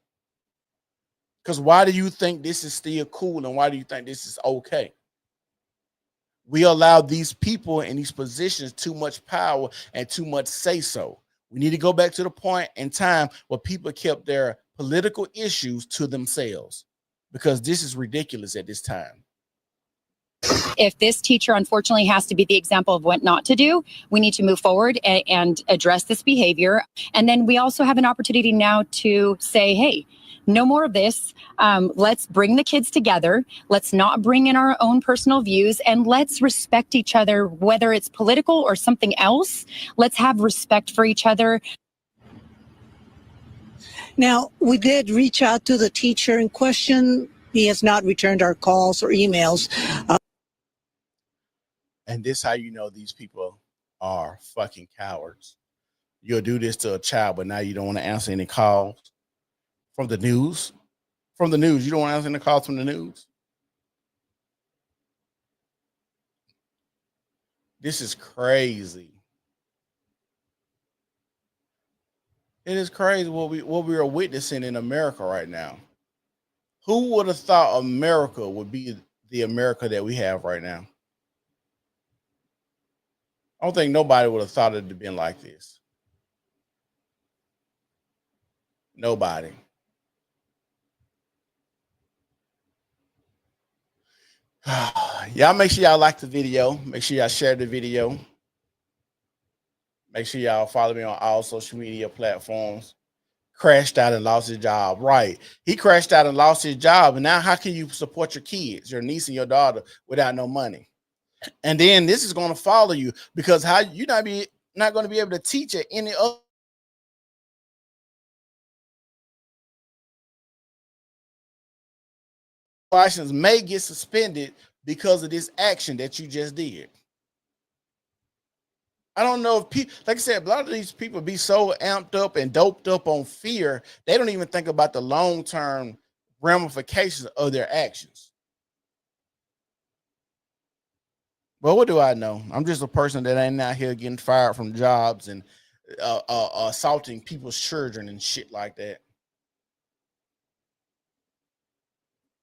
Because why do you think this is still cool and why do you think this is okay? We allow these people in these positions too much power and too much say so. We need to go back to the point in time where people kept their political issues to themselves, because this is ridiculous at this time. If this teacher unfortunately has to be the example of what not to do, we need to move forward and address this behavior. And then we also have an opportunity now to say, hey, no more of this. Let's bring the kids together. Let's not bring in our own personal views, and let's respect each other, whether it's political or something else. Let's have respect for each other. Now, we did reach out to the teacher in question. He has not returned our calls or emails. And this how you know these people are fucking cowards. You'll do this to a child, but now you don't want to answer any calls from the news. From the news, you don't want to answer any calls from the news. This is crazy. It is crazy what we are witnessing in America right now. Who would have thought America would be the America that we have right now? I don't think nobody would have thought it had been like this. Nobody. Y'all make sure y'all like the video. Make sure y'all share the video. Make sure y'all follow me on all social media platforms. Crashed out and lost his job. Right. He crashed out and lost his job. And now how can you support your kids, your niece and your daughter, without no money? And then this is going to follow you, because how you not going to be able to teach at any other license may get suspended because of this action that you just did. I don't know if people, like I said, a lot of these people be so amped up and doped up on fear, they don't even think about the long-term ramifications of their actions. Well, what do I know? I'm just a person that ain't out here getting fired from jobs and assaulting people's children and shit like that.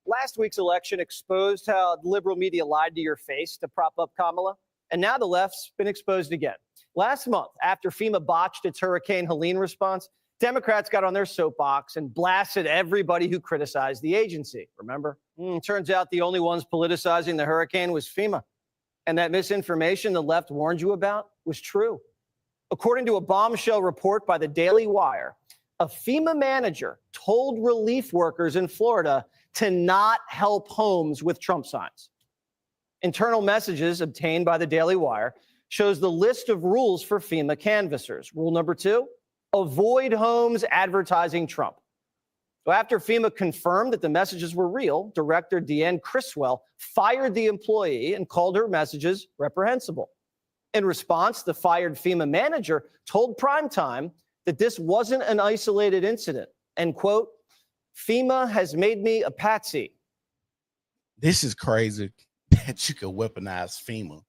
Last week's election exposed how liberal media lied to your face to prop up Kamala, and now the left's been exposed again. Last month, after FEMA botched its Hurricane Helene response, Democrats got on their soapbox and blasted everybody who criticized the agency. Remember? Turns out the only ones politicizing the hurricane was FEMA. And that misinformation the left warned you about was true. According to a bombshell report by the Daily Wire, a FEMA manager told relief workers in Florida to not help homes with Trump signs. Internal messages obtained by the Daily Wire shows the list of rules for FEMA canvassers. Rule number 2, avoid homes advertising Trump. So after FEMA confirmed that the messages were real, Director Deanne Criswell fired the employee and called her messages reprehensible. In response, the fired FEMA manager told Primetime that this wasn't an isolated incident, and quote, FEMA has made me a patsy. This is crazy that you could weaponize FEMA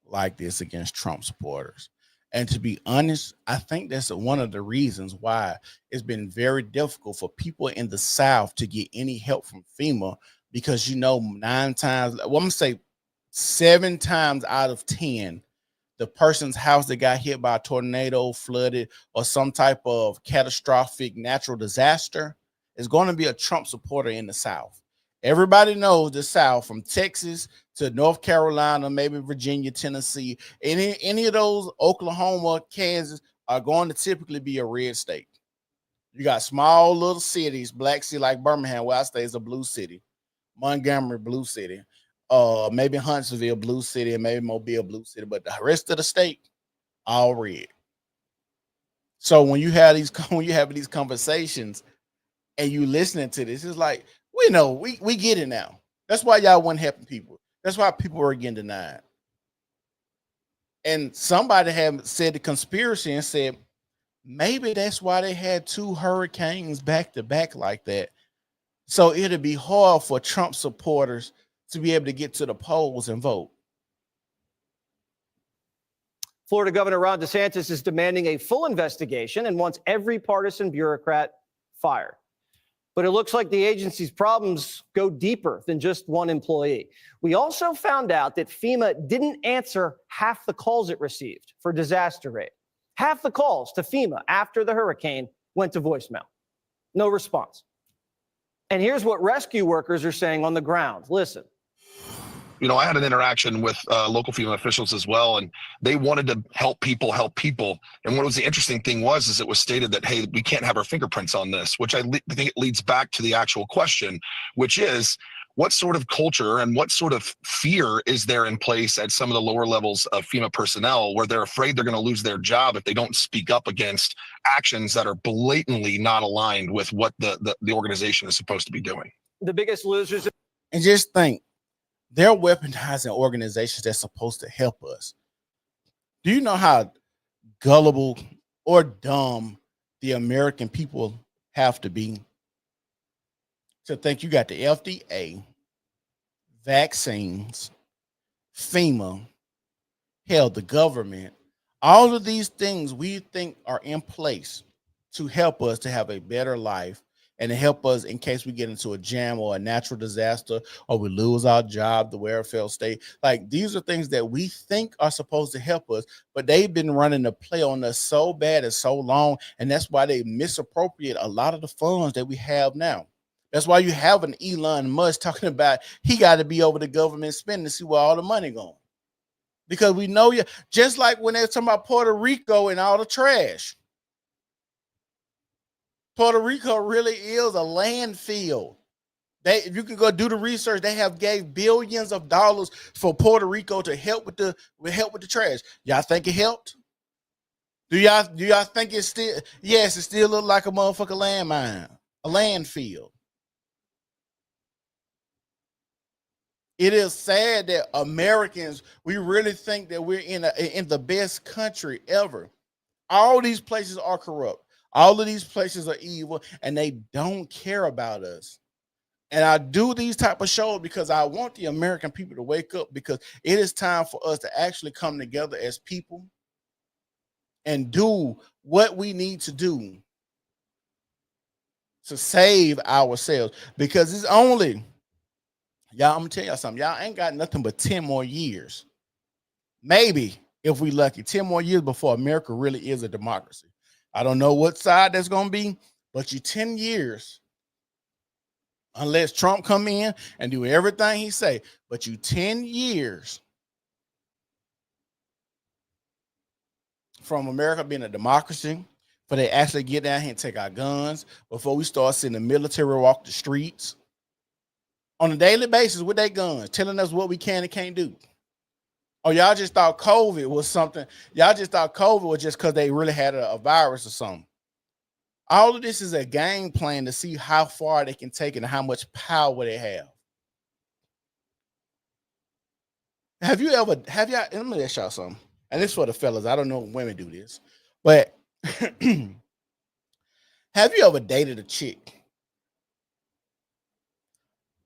like this against Trump supporters. And to be honest, I think that's one of the reasons why it's been very difficult for people in the South to get any help from FEMA, because, you know, 9 times, well, I'm gonna say 7 times out of 10, the person's house that got hit by a tornado, flooded, or some type of catastrophic natural disaster is going to be a Trump supporter in the South. Everybody knows the South, from Texas to North Carolina, maybe Virginia, Tennessee, any of those, Oklahoma, Kansas, are going to typically be a red state. You got small little cities, black city like Birmingham, where I stay, is a blue city. Montgomery, blue city. Maybe Huntsville, blue city, and maybe Mobile, blue city. But the rest of the state, all red. So when you have these conversations and you listening to this, it's like, we know, we get it now. That's why y'all weren't helping people. That's why people were getting denied. And somebody had said the conspiracy and said, maybe that's why they had 2 hurricanes back to back like that. So it'll be hard for Trump supporters to be able to get to the polls and vote. Florida Governor Ron DeSantis is demanding a full investigation and wants every partisan bureaucrat fired. But it looks like the agency's problems go deeper than just one employee. We also found out that FEMA didn't answer half the calls it received for disaster aid. Half the calls to FEMA after the hurricane went to voicemail. No response. And here's what rescue workers are saying on the ground. Listen. You know, I had an interaction with local FEMA officials as well, and they wanted to help people. And what was the interesting thing is it was stated that, hey, we can't have our fingerprints on this, which I think it leads back to the actual question, which is, what sort of culture and what sort of fear is there in place at some of the lower levels of FEMA personnel where they're afraid they're going to lose their job if they don't speak up against actions that are blatantly not aligned with what the organization is supposed to be doing? The biggest losers. And just think, they're weaponizing organizations that's supposed to help us. Do you know how gullible or dumb the American people have to be to think you got the FDA, vaccines, FEMA, hell, the government, all of these things we think are in place to help us to have a better life and to help us in case we get into a jam or a natural disaster or we lose our job, the welfare state. Like, these are things that we think are supposed to help us, but they've been running the play on us so bad and so long, and that's why they misappropriate a lot of the funds that we have now. That's why you have an Elon Musk talking about he got to be over the government spending to see where all the money going. Because we know you, just like when they're talking about Puerto Rico and all the trash. Puerto Rico really is a landfill. If you can go do the research, they have gave billions of dollars for Puerto Rico to help with the trash. Y'all think it helped? Do y'all think it's still? Yes, it still look like a motherfucking landmine, a landfill. It is sad that Americans, we really think that we're in the best country ever. All these places are corrupt. All of these places are evil, and they don't care about us. And I do these type of shows because I want the American people to wake up, because it is time for us to actually come together as people and do what we need to do to save ourselves. Because it's only, y'all, I'm gonna tell y'all something. Y'all ain't got nothing but 10 more years. Maybe, if we lucky, 10 more years before America really is a democracy. I don't know what side that's going to be, but you 10 years, unless Trump come in and do everything he say, but you 10 years from America being a democracy, for they actually get down here and take our guns, before we start seeing the military walk the streets on a daily basis with their guns, telling us what we can and can't do. Oh, y'all just thought COVID was something. Y'all just thought COVID was just because they really had a virus or something. All of this is a game plan to see how far they can take it and how much power they have. Let me ask y'all something. And this is for the fellas. I don't know if women do this, but have you ever dated a chick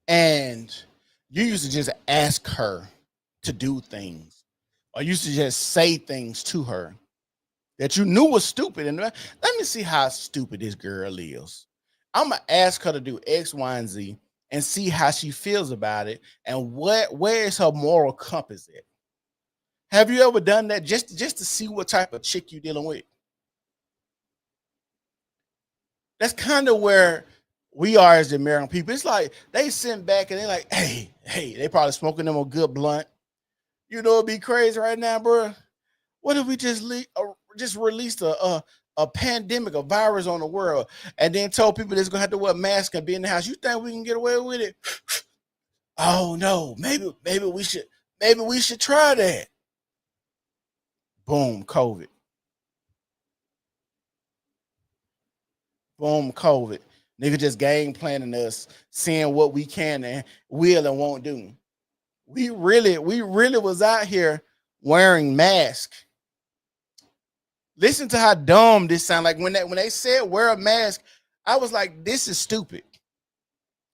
and you used to just ask her to do things, or used to just say things to her that you knew was stupid, and let me see how stupid this girl is. I'm gonna ask her to do X, Y, and Z and see how she feels about it, and where is her moral compass at? Have you ever done that just to see what type of chick you're dealing with? That's kind of where we are as the American people. It's like they sit back and they're like, hey, they probably smoking them a good blunt. You know, it'd be crazy right now, bro. What if we just released a pandemic, a virus on the world, and then told people they're gonna have to wear masks and be in the house? You think we can get away with it? Oh no, maybe we should try that. Boom, COVID. Boom, COVID. Nigga just game planning us, seeing what we can and will and won't do. We really was out here wearing masks. Listen to how dumb this sound. Like when they said wear a mask, I was like, this is stupid.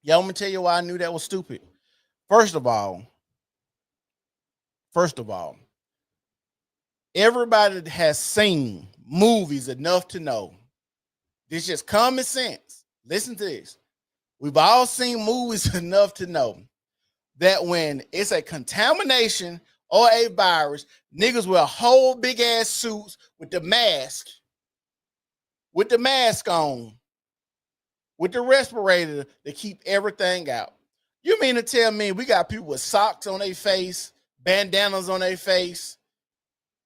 Y'all, I'm gonna tell you why I knew that was stupid. First of all, everybody has seen movies enough to know. This is just common sense. Listen to this. We've all seen movies enough to know that when it's a contamination or a virus, niggas wear whole big ass suits with the mask on, with the respirator to keep everything out. You mean to tell me we got people with socks on their face, bandanas on their face,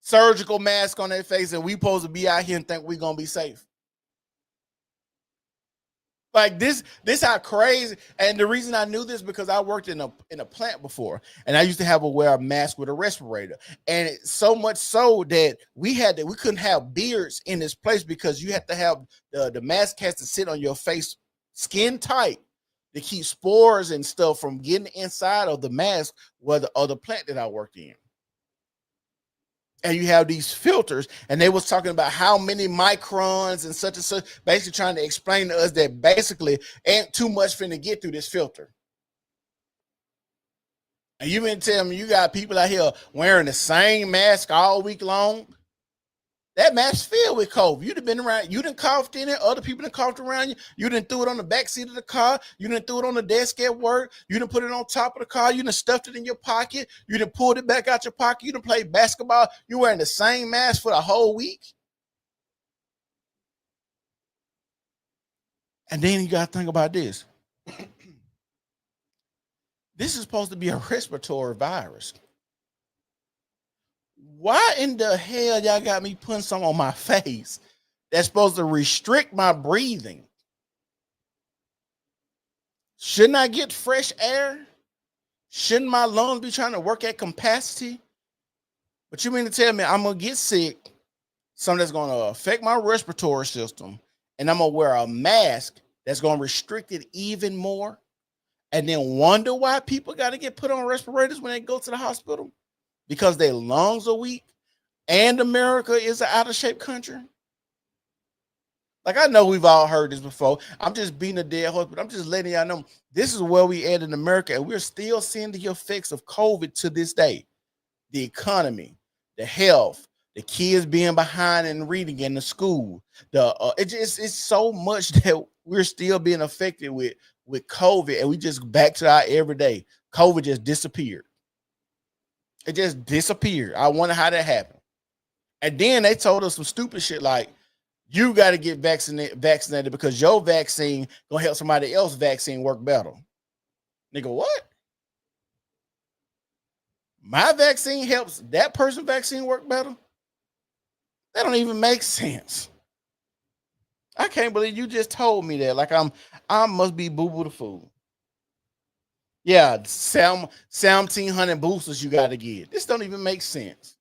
surgical mask on their face, and we supposed to be out here and think we're gonna be safe? Like this how crazy. And the reason I knew this because I worked in a plant before, and I used to have to wear a mask with a respirator. And so much so that we couldn't have beards in this place because you have to have the mask has to sit on your face skin tight to keep spores and stuff from getting inside of the mask or the plant that I worked in. And you have these filters, and they was talking about how many microns and such, basically trying to explain to us that basically ain't too much finna get through this filter. And you mean to tell me you got people out here wearing the same mask all week long? That mask filled with COVID. You'd have been around, you done coughed in it, other people done coughed around you, you done threw it on the back seat of the car, you done threw it on the desk at work, you done put it on top of the car, you done stuffed it in your pocket, you done pulled it back out your pocket, you done played basketball, you wearing the same mask for the whole week. And then you gotta think about this. This is supposed to be a respiratory virus. Why in the hell y'all got me putting something on my face that's supposed to restrict my breathing? Shouldn't I get fresh air? Shouldn't my lungs be trying to work at capacity? But you mean to tell me I'm going to get sick, something that's going to affect my respiratory system, and I'm going to wear a mask that's going to restrict it even more, and then wonder why people got to get put on respirators when they go to the hospital? Because their lungs are weak and America is an out of shape country. Like, I know we've all heard this before. I'm just beating a dead horse, but I'm just letting y'all know this is where we at in America, and we're still seeing the effects of COVID to this day. The economy, the health, the kids being behind in reading in the school. It's so much that we're still being affected with COVID, and we just back to our everyday. COVID just disappeared. It just disappeared. I wonder how that happened. And then they told us some stupid shit like, you got to get vaccinated because your vaccine gonna help somebody else's vaccine work better. Nigga, what? My vaccine helps that person's vaccine work better? That don't even make sense. I can't believe you just told me that. Like I must be boo-boo the fool. Yeah, 1,700 boosters you got to get. This don't even make sense.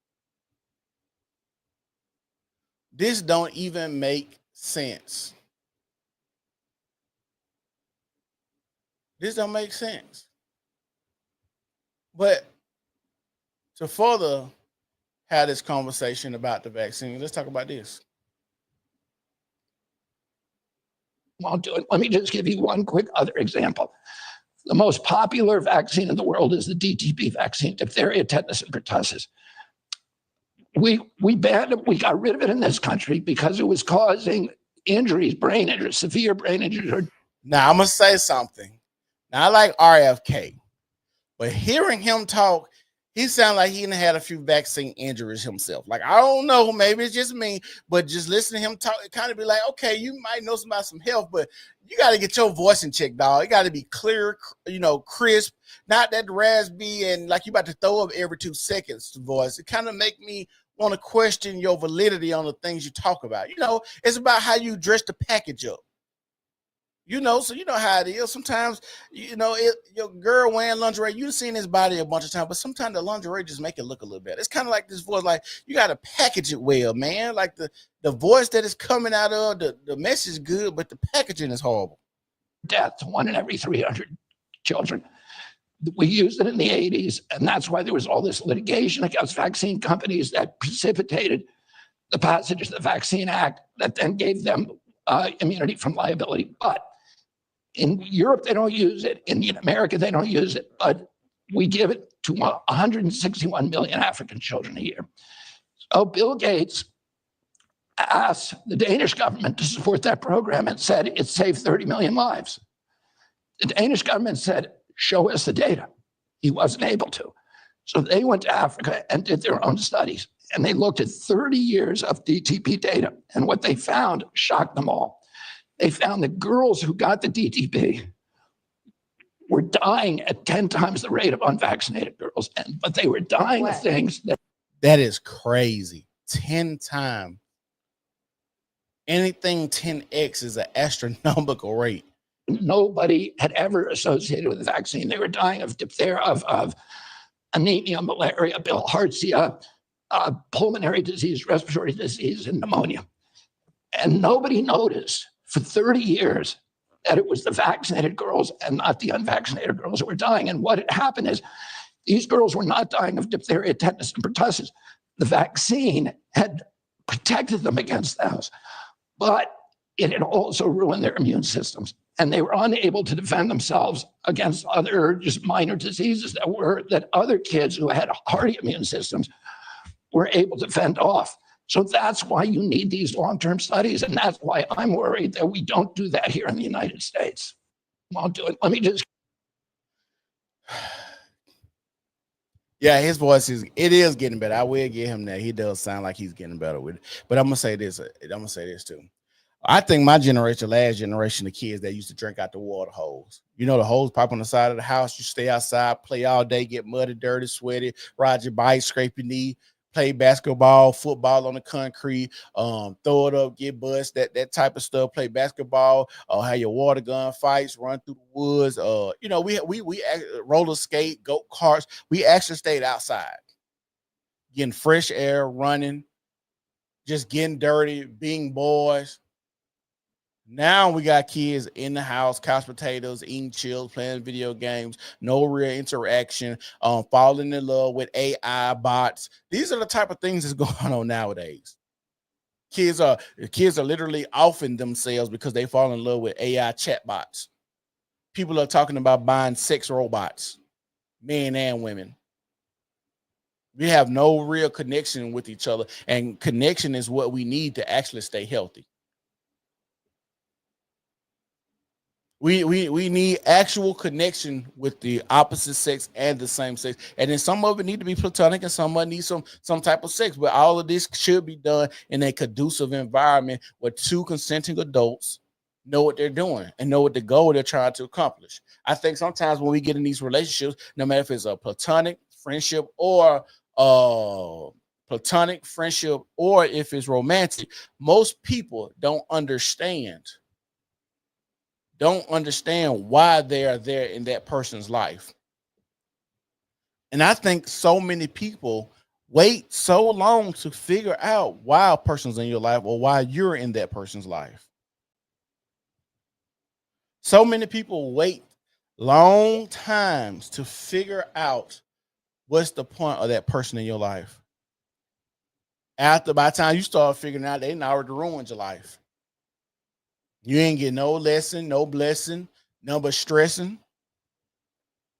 This don't even make sense. This don't make sense. But to further have this conversation about the vaccine, let's talk about this. I'll do it. Let me just give you one quick other example. The most popular vaccine in the world is the DTP vaccine, diphtheria, tetanus, and pertussis. We banned it. We got rid of it in this country because it was causing injuries, brain injuries, severe brain injuries. Now, I'm going to say something. Now, I like RFK, but hearing him talk, he sounded like he had a few vaccine injuries himself. Like, I don't know, maybe it's just me, but just listening to him talk, it kind of be like, okay, you might know about some health, but you got to get your voice in check, dog. It got to be clear, crisp, not that raspy and like you about to throw up every 2 seconds voice. It kind of make me want to question your validity on the things you talk about. It's about how you dress the package up. So you know how it is. Sometimes, your girl wearing lingerie, you've seen his body a bunch of times, but sometimes the lingerie just make it look a little better. It's kind of like this voice, like you got to package it well, man. Like the voice that is coming out of, the message is good, but the packaging is horrible. Death, 1 in every 300 children. We used it in the 80s, and that's why there was all this litigation against vaccine companies that precipitated the passage of the Vaccine Act that then gave them immunity from liability. But in Europe, they don't use it. In America, they don't use it. But we give it to 161 million African children a year. So Bill Gates asked the Danish government to support that program and said it saved 30 million lives. The Danish government said, show us the data. He wasn't able to. So they went to Africa and did their own studies. And they looked at 30 years of DTP data. And what they found shocked them all. They found that girls who got the DTP were dying at 10 times the rate of unvaccinated girls. But they were dying of things that is crazy. 10 times. Anything 10x is an astronomical rate. Nobody had ever associated with the vaccine. They were dying of diphtheria, of anemia, malaria, bilharzia, pulmonary disease, respiratory disease, and pneumonia. And nobody noticed for 30 years that it was the vaccinated girls and not the unvaccinated girls who were dying. And what had happened is these girls were not dying of diphtheria, tetanus, and pertussis. The vaccine had protected them against those, but it had also ruined their immune systems. And they were unable to defend themselves against other just minor diseases that other kids who had hardy immune systems were able to fend off. So that's why you need these long-term studies. And that's why I'm worried that we don't do that here in the United States. Won't do it. Let me just. Yeah, his voice it is getting better. I will give him that. He does sound like he's getting better with it. But I'm gonna say this too. I think my generation, last generation of kids that used to drink out the water hose. You know, the hose pipe on the side of the house. You stay outside, play all day, get muddy, dirty, sweaty, ride your bike, scrape your knee, play basketball, football on the concrete, throw it up, get bust, that type of stuff. Play basketball, have your water gun fights, run through the woods. You know, we roller skate, go karts. We actually stayed outside, getting fresh air, running, just getting dirty, being boys. Now we got kids in the house, couch potatoes, eating chills, playing video games, no real interaction, falling in love with AI bots. These are the type of things that's going on nowadays. Kids are literally offing themselves because they fall in love with AI chatbots. People are talking about buying sex robots, men and women. We have no real connection with each other, and connection is what we need to actually stay healthy. We need actual connection with the opposite sex and the same sex. And then some of it need to be platonic and some of it needs some type of sex. But all of this should be done in a conducive environment where two consenting adults know what they're doing and know what the goal they're trying to accomplish. I think sometimes when we get in these relationships, no matter if it's a platonic friendship or if it's romantic, most people don't understand why they are there in that person's life. And I think so many people wait so long to figure out why a person's in your life or why you're in that person's life. So many people wait long times to figure out what's the point of that person in your life. By the time you start figuring out, they already ruined your life. You ain't get no lesson, no blessing, no but stressing.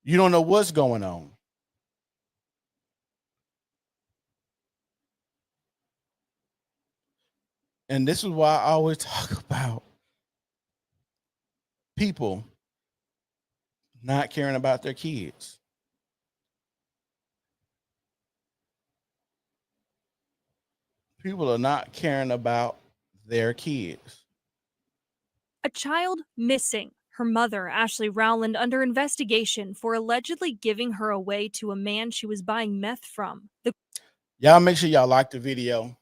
You don't know what's going on. And this is why I always talk about people not caring about their kids. People are not caring about their kids. A child missing. Her mother, Ashley Rowland, under investigation for allegedly giving her away to a man she was buying meth from. Y'all make sure y'all like the video,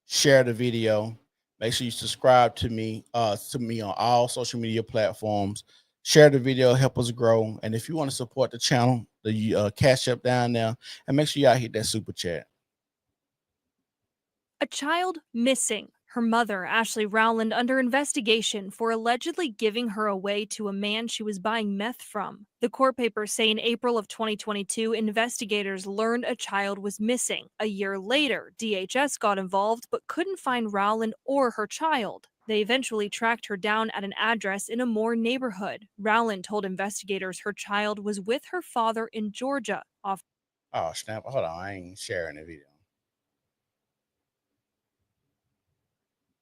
share the video. Make sure you subscribe to me on all social media platforms. Share the video, help us grow. And if you want to support the channel, the Cash App down there, and make sure y'all hit that super chat. A child missing. Her mother, Ashley Rowland, under investigation for allegedly giving her away to a man she was buying meth from. The court papers say in April of 2022, investigators learned a child was missing. A year later, DHS got involved but couldn't find Rowland or her child. They eventually tracked her down at an address in a Moore neighborhood. Rowland told investigators her child was with her father in Georgia. Oh, snap. Hold on. I ain't sharing the video.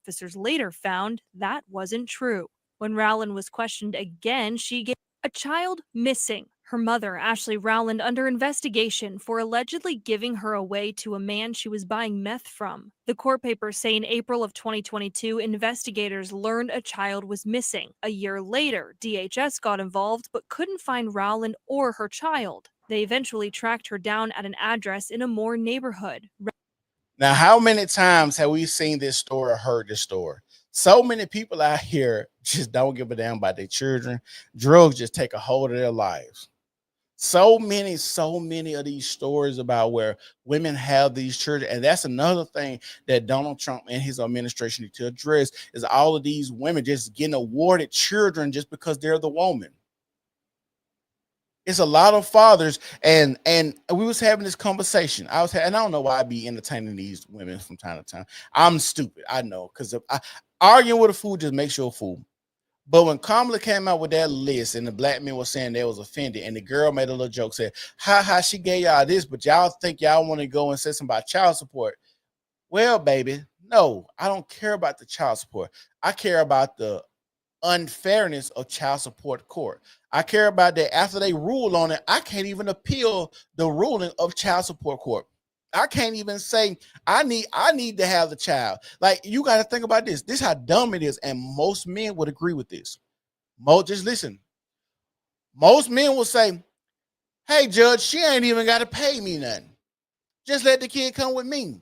Officers later found that wasn't true. When Rowland was questioned again, she gave A child missing. Her mother, Ashley Rowland, under investigation for allegedly giving her away to a man she was buying meth from. The court papers say in April of 2022, investigators learned a child was missing. A year later, DHS got involved but couldn't find Rowland or her child. They eventually tracked her down at an address in a Moore neighborhood. Now, how many times have we seen this story or heard this story? So many people out here just don't give a damn about their children. Drugs just take a hold of their lives. So many of these stories about where women have these children. And that's another thing that Donald Trump and his administration need to address, is all of these women just getting awarded children just because they're the woman. It's a lot of fathers, and we was having this conversation. And I don't know why I be entertaining these women from time to time. I'm stupid, I know, because arguing with a fool just makes you a fool. But when Kamala came out with that list and the black men were saying they was offended, and the girl made a little joke, said, ha, she gave y'all this, but y'all think y'all want to go and say something about child support. Well, baby, no, I don't care about the child support. I care about the unfairness of child support court. I care about that after they rule on it, I can't even appeal the ruling of child support court. I can't even say I need to have the child. Like, you got to think about this. This is how dumb it is, and most men would agree with this. Just listen. Most men will say, hey, judge, she ain't even got to pay me nothing. Just let the kid come with me.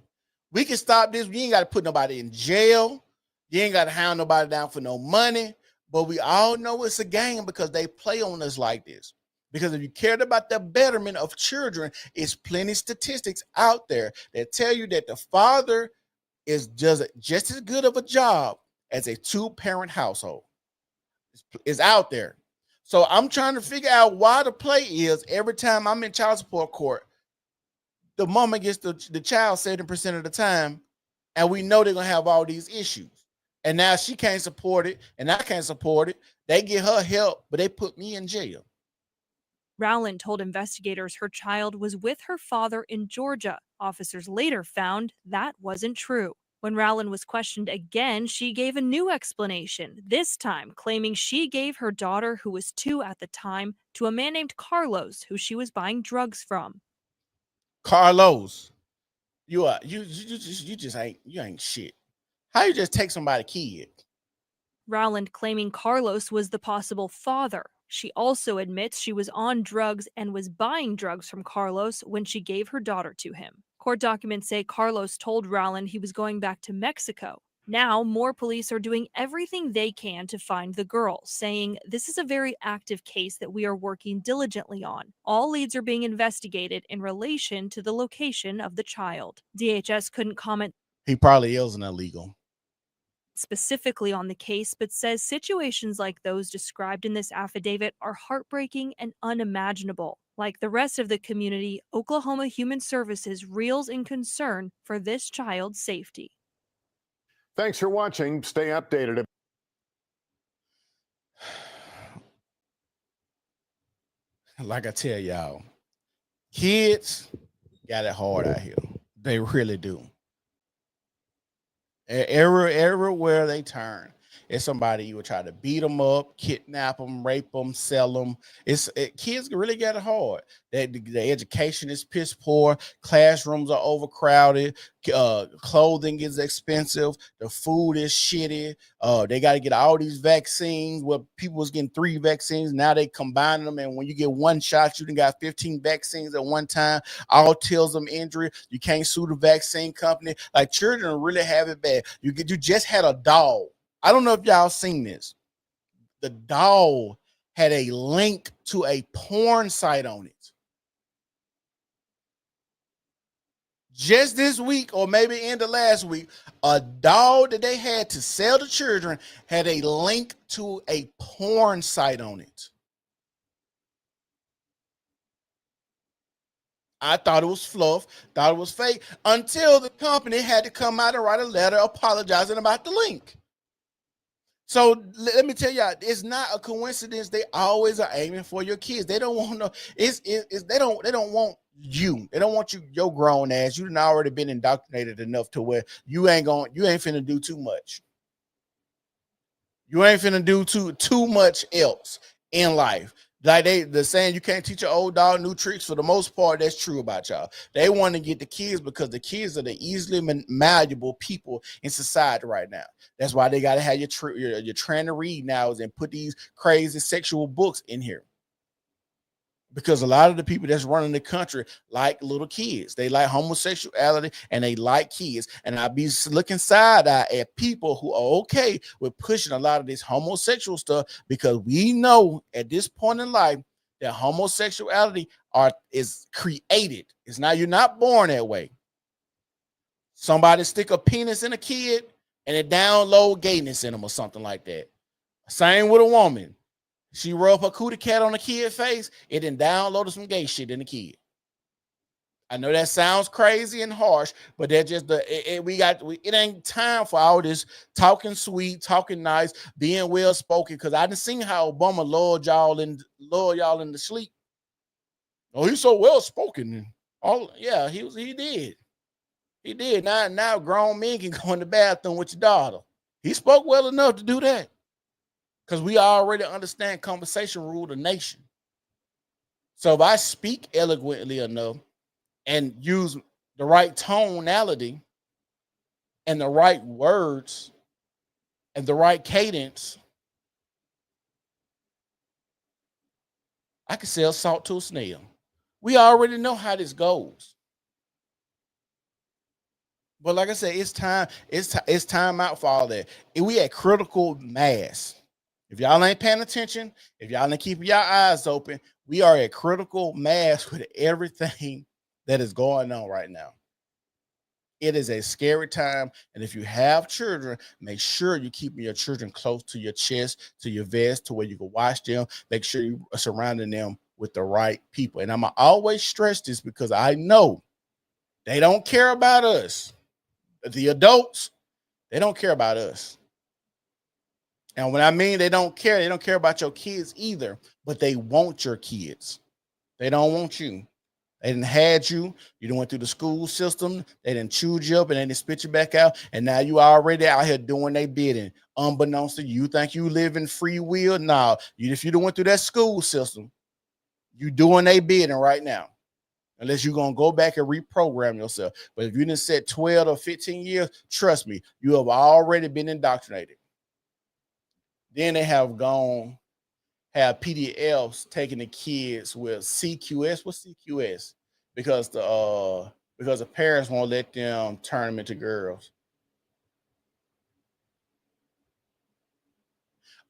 We can stop this. You ain't got to put nobody in jail. You ain't got to hound nobody down for no money. But we all know it's a game because they play on us like this. Because if you cared about the betterment of children, it's plenty of statistics out there that tell you that the father is just as good of a job as a two-parent household. It's out there. So I'm trying to figure out why the play is every time I'm in child support court, the mama gets the child 70% of the time, and we know they're going to have all these issues. And now she can't support it, and I can't support it. They get her help, but they put me in jail. Rowland told investigators her child was with her father in Georgia. Officers later found that wasn't true. When Rowland was questioned again, she gave a new explanation, this time claiming she gave her daughter, who was 2 at the time, to a man named Carlos, who she was buying drugs from. Carlos, you ain't shit. How you just take somebody's kid? Rowland claiming Carlos was the possible father. She also admits she was on drugs and was buying drugs from Carlos when she gave her daughter to him. Court documents say Carlos told Rowland he was going back to Mexico. Now, more police are doing everything they can to find the girl, saying this is a very active case that we are working diligently on. All leads are being investigated in relation to the location of the child. DHS couldn't comment. He probably is an illegal. Specifically on the case, but says situations like those described in this affidavit are heartbreaking and unimaginable. Like the rest of the community, Oklahoma Human Services reels in concern for this child's safety. Thanks for watching. Stay updated. Like I tell y'all, kids got it hard out here. They really do. Everywhere they turn, it's somebody you would try to beat them up, kidnap them, rape them, sell them. Kids really get it hard. The education is piss poor. Classrooms are overcrowded. Clothing is expensive. The food is shitty. They got to get all these vaccines. Where people was getting 3 vaccines, now they combine them, and when you get one shot, you done got 15 vaccines at one time. Autism injury. You can't sue the vaccine company. Like, children really have it bad. You just had a doll. I don't know if y'all seen this. The doll had a link to a porn site on it. Just this week, or maybe end of last week, a doll that they had to sell to children had a link to a porn site on it. I thought it was fluff, thought it was fake, until the company had to come out and write a letter apologizing about the link. So let me tell y'all, it's not a coincidence. They always are aiming for your kids. They don't want no. They don't want you. They don't want you. Your grown ass. You've already been indoctrinated enough to where you ain't finna do too much. You ain't finna do too much else in life. Like the saying, you can't teach an old dog new tricks. For the most part, that's true about y'all. They want to get the kids because the kids are the easily malleable people in society right now. That's why they got to have your trying to read now and put these crazy sexual books in here. Because a lot of the people that's running the country like little kids. They like homosexuality and they like kids. And I be looking side eye at people who are okay with pushing a lot of this homosexual stuff, because we know at this point in life that homosexuality is created. It's not, you're not born that way. Somebody stick a penis in a kid and it download gayness in them or something like that. Same with a woman. She rub her cootie cat on the kid's face, it then downloaded some gay shit in the kid. I know that sounds crazy and harsh, but that's just it ain't time for all this talking sweet, talking nice, being well spoken. Because I done seen how Obama lured y'all in the sleep. Oh, he's so well spoken. Yeah, he did. He did. Now grown men can go in the bathroom with your daughter. He spoke well enough to do that. Because we already understand conversation rule the nation. So if I speak eloquently enough and use the right tonality and the right words and the right cadence, I can sell salt to a snail. We already know how this goes. But like I said, it's time out for all that. We at critical mass. If y'all ain't paying attention, if y'all ain't keeping y'all eyes open, we are at critical mass with everything that is going on right now. It is a scary time. And if you have children, make sure you're keeping your children close to your chest, to your vest, to where you can watch them. Make sure you are surrounding them with the right people. And I'm going to always stress this because I know they don't care about us. The adults, they don't care about us. And when I mean they don't care about your kids either, but they want your kids. They don't want you. They didn't had you. You done went through the school system. They didn't chewed you up and they didn't spit you back out. And now you already out here doing their bidding. Unbeknownst to you, think you live in free will? No. If you done went through that school system, you doing their bidding right now. Unless you're going to go back and reprogram yourself. But if you didn't set 12 or 15 years, trust me, you have already been indoctrinated. Then they have PDFs taking the kids with CQS. What's CQS? Because the parents won't let them turn them into girls.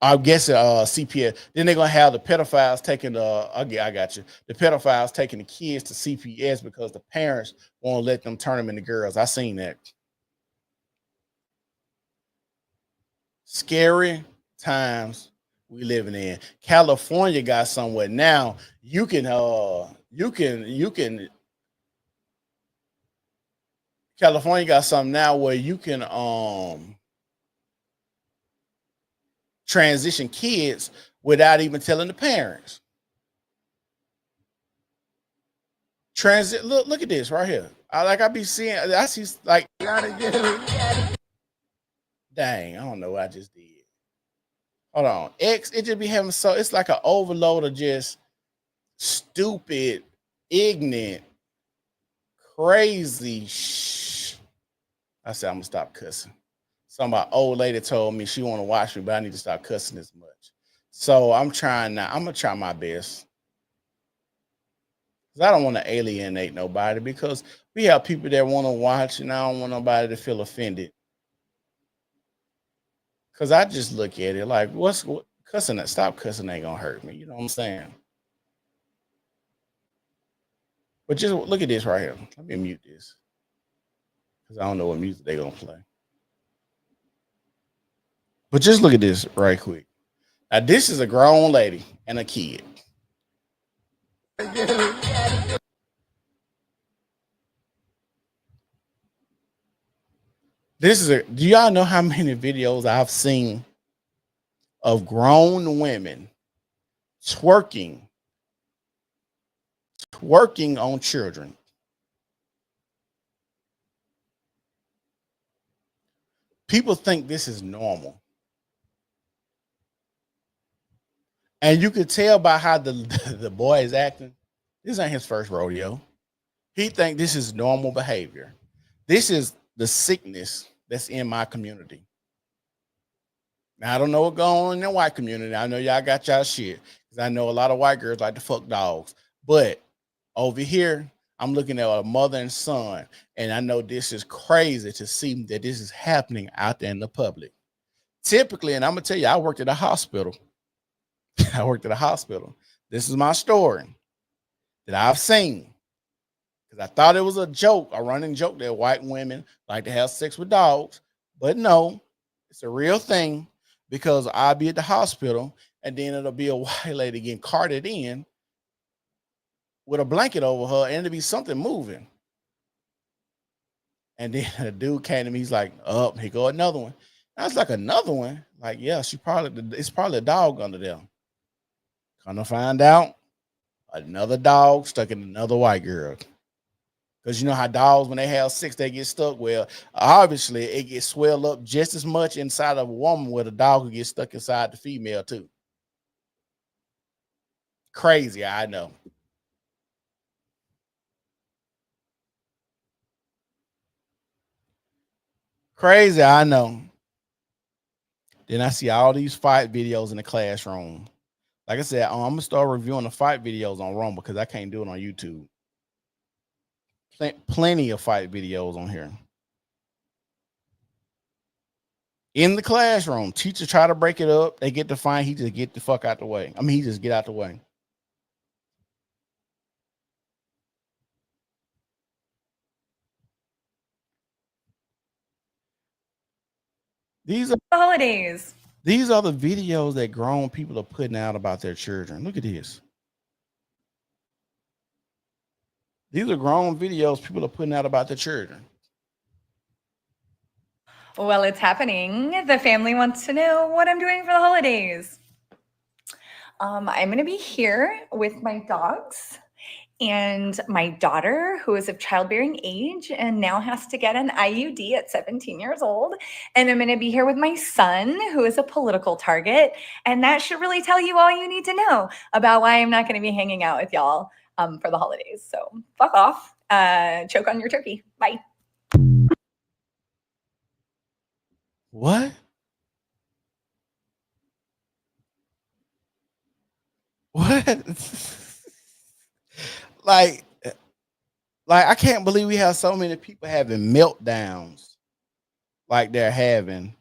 I'm guessing CPS. Then they're gonna have the pedophiles taking I got you. The pedophiles taking the kids to CPS because the parents won't let them turn them into girls. I seen that. Scary times we living in. California got somewhere now. You can California got something now where you can transition kids without even telling the parents. Look at this right here. I see like dang, I don't know what I just did. Hold on. It just be having it's like an overload of just stupid, ignorant, crazy I said I'm gonna stop cussing. My old lady told me she want to watch me, but I need to stop cussing as much. So I'm trying now. I'm gonna try my best. Because I don't want to alienate nobody, because we have people that want to watch and I don't want nobody to feel offended. Because I just look at it like, cussing? Stop cussing ain't gonna hurt me. You know what I'm saying? But just look at this right here. Let me mute this. Because I don't know what music they're gonna play. But just look at this right quick. Now, this is a grown lady and a kid. Do y'all know how many videos I've seen of grown women twerking on children? People think this is normal. And you could tell by how the boy is acting. This ain't his first rodeo. He think this is normal behavior. This is the sickness that's in my community. Now, I don't know what's going on in the white community. I know y'all got y'all shit. Because I know a lot of white girls like to fuck dogs. But over here, I'm looking at a mother and son. And I know this is crazy to see that this is happening out there in the public. Typically, and I'm going to tell you, I worked at a hospital. I worked at a hospital. This is my story that I've seen. Because I thought it was a joke, a running joke that white women like to have sex with dogs. But no, it's a real thing. Because I'll be at the hospital and then it'll be a white lady getting carted in with a blanket over her and it'll be something moving. And then a dude came to me, he's like, oh, here go another one. I was like, another one? Like, yeah, it's probably a dog under there. Come to find out, another dog stuck in another white girl. Because you know how dogs, when they have sex, they get stuck. Well, obviously, it gets swelled up just as much inside of a woman where the dog will get stuck inside the female, too. Crazy, I know. Crazy, I know. Then I see all these fight videos in the classroom. Like I said, I'm going to start reviewing the fight videos on Rumble because I can't do it on YouTube. Plenty of fight videos on here. In the classroom, teachers try to break it up. They get the fine. He just get the fuck out the way. I mean, he just get out the way. These are holidays. These are the videos that grown people are putting out about their children. Look at this. These are grown videos people are putting out about their children. Well, it's happening. The family wants to know what I'm doing for the holidays. I'm going to be here with my dogs and my daughter, who is of childbearing age and now has to get an IUD at 17 years old. And I'm going to be here with my son, who is a political target. And that should really tell you all you need to know about why I'm not going to be hanging out with y'all for the holidays. So fuck off. Choke on your turkey. Bye. What? What? like I can't believe we have so many people having meltdowns like they're having.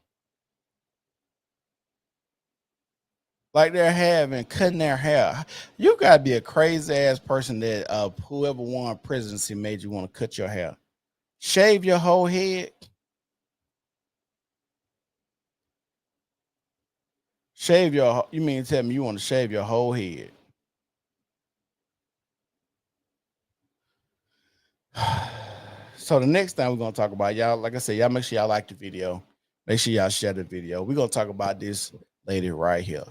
Like they're having cutting their hair. You gotta be a crazy ass person that whoever won presidency made you want to cut your hair. Shave your whole head. You mean tell me you want to shave your whole head? So the next thing we're gonna talk about, y'all, like I said, y'all make sure y'all like the video. Make sure y'all share the video. We're gonna talk about this lady right here.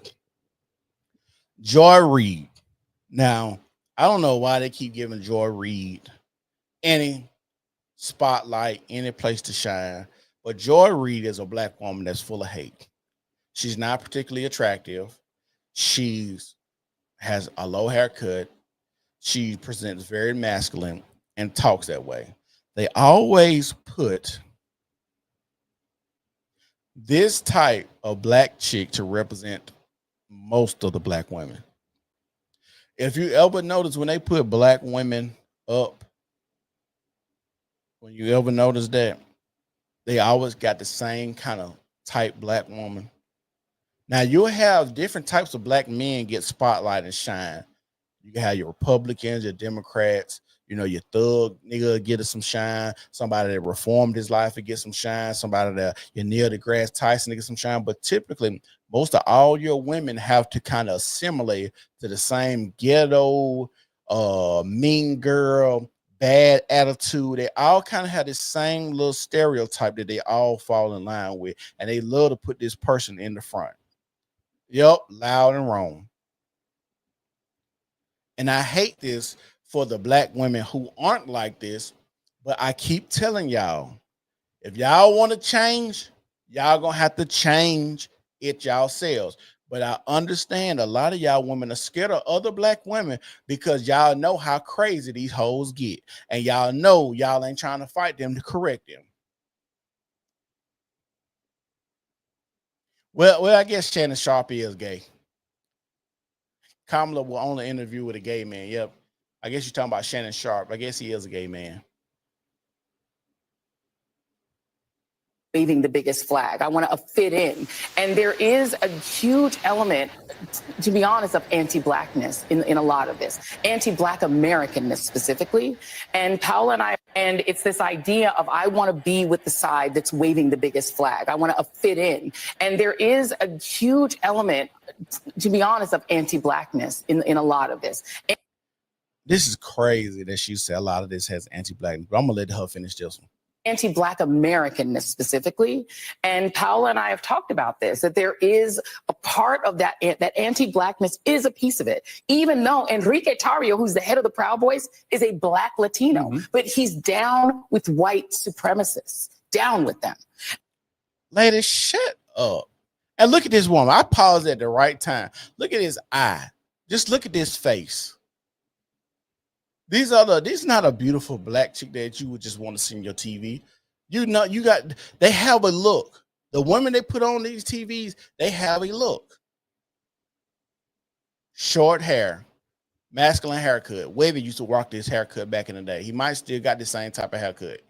Joy Reid. Now, I don't know why they keep giving Joy Reid any spotlight, any place to shine. But Joy Reid is a black woman that's full of hate. She's not particularly attractive. She has a low haircut. She presents very masculine and talks that way. They always put this type of black chick to represent most of the black women. If you ever notice when they put black women up, when you ever notice that, they always got the same kind of type black woman. Now, you'll have different types of black men get spotlight and shine. You can have your Republicans, your Democrats, you know, your thug nigga get some shine. Somebody that reformed his life to get some shine. Somebody that your Neil deGrasse Tyson to get some shine. But typically, most of all your women have to kind of assimilate to the same ghetto, mean girl, bad attitude. They all kind of have this same little stereotype that they all fall in line with. And they love to put this person in the front. Yep, loud and wrong. And I hate this for the black women who aren't like this, but I keep telling y'all, if y'all want to change, y'all gonna have to change it yourselves. But I understand a lot of y'all women are scared of other black women because y'all know how crazy these hoes get. And y'all know y'all ain't trying to fight them to correct them. Well, I guess Shannon Sharpe is gay. Kamala will only interview with a gay man. Yep. I guess you're talking about Shannon Sharpe. I guess he is a gay man. Waving the biggest flag. I want to fit in. And there is a huge element, to be honest, of anti-blackness in a lot of this. Anti-black Americanness specifically. And Paula and I, and it's this idea of I want to be with the side that's waving the biggest flag. I want to fit in. And there is a huge element, to be honest, of anti-blackness in a lot of this. This is crazy that she said a lot of this has anti-blackness, but I'm going to let her finish this one. Anti-black Americanness specifically. And Paula and I have talked about this, that there is a part of that anti-blackness is a piece of it, even though Enrique Tarrio, who's the head of the Proud Boys, is a black Latino, but he's down with white supremacists, down with them. Ladies, shut up. And look at this woman. I paused at the right time. Look at his eye. Just look at this face. This is not a beautiful black chick that you would just want to see on your TV. You know, they have a look. The women they put on these TVs, they have a look. Short hair, masculine haircut. Webby used to rock this haircut back in the day. He might still got the same type of haircut.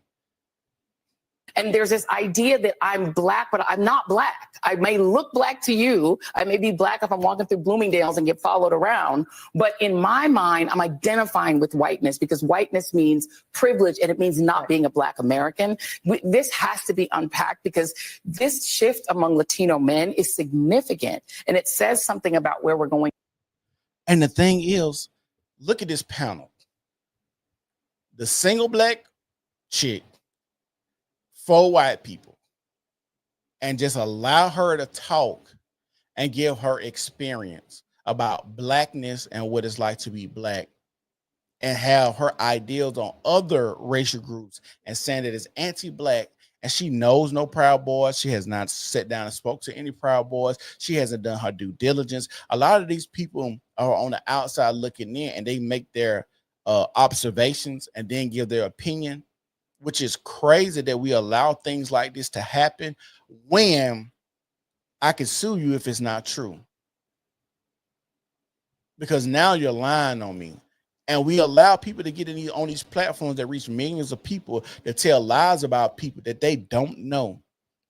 And there's this idea that I'm black, but I'm not black. I may look black to you. I may be black if I'm walking through Bloomingdale's and get followed around. But in my mind, I'm identifying with whiteness because whiteness means privilege and it means not being a black American. This has to be unpacked because this shift among Latino men is significant. And it says something about where we're going. And the thing is, look at this panel. The single black chick, 4 white people, and just allow her to talk and give her experience about blackness and what it's like to be black, and have her ideals on other racial groups and saying that it's anti-black. And she knows no Proud Boys. She has not sat down and spoke to any Proud Boys. She hasn't done her due diligence. A lot of these people are on the outside looking in, and they make their observations and then give their opinion, which is crazy that we allow things like this to happen when I can sue you if it's not true. Because now you're lying on me. And we allow people to get on these platforms that reach millions of people that tell lies about people that they don't know.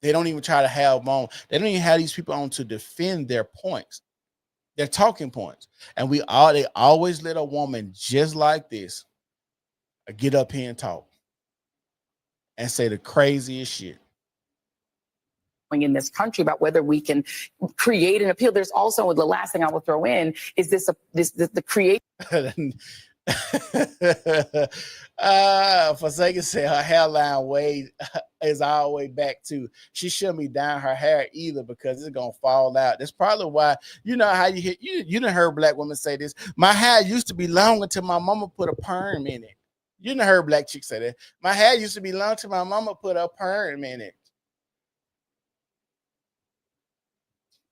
They don't even try to have on. They don't even have these people on to defend their points, their talking points. And they always let a woman just like this get up here and talk and say the craziest shit in this country about whether we can create an appeal. There's also the last thing I will throw in is the create. Forsaken said her hairline is all the way back too. She shouldn't be dyeing her hair either because it's gonna fall out. That's probably why, you know how you done heard black women say this. My hair used to be long until my mama put a perm in it. You done heard black chicks say that. My hair used to be long till my mama put a perm in it.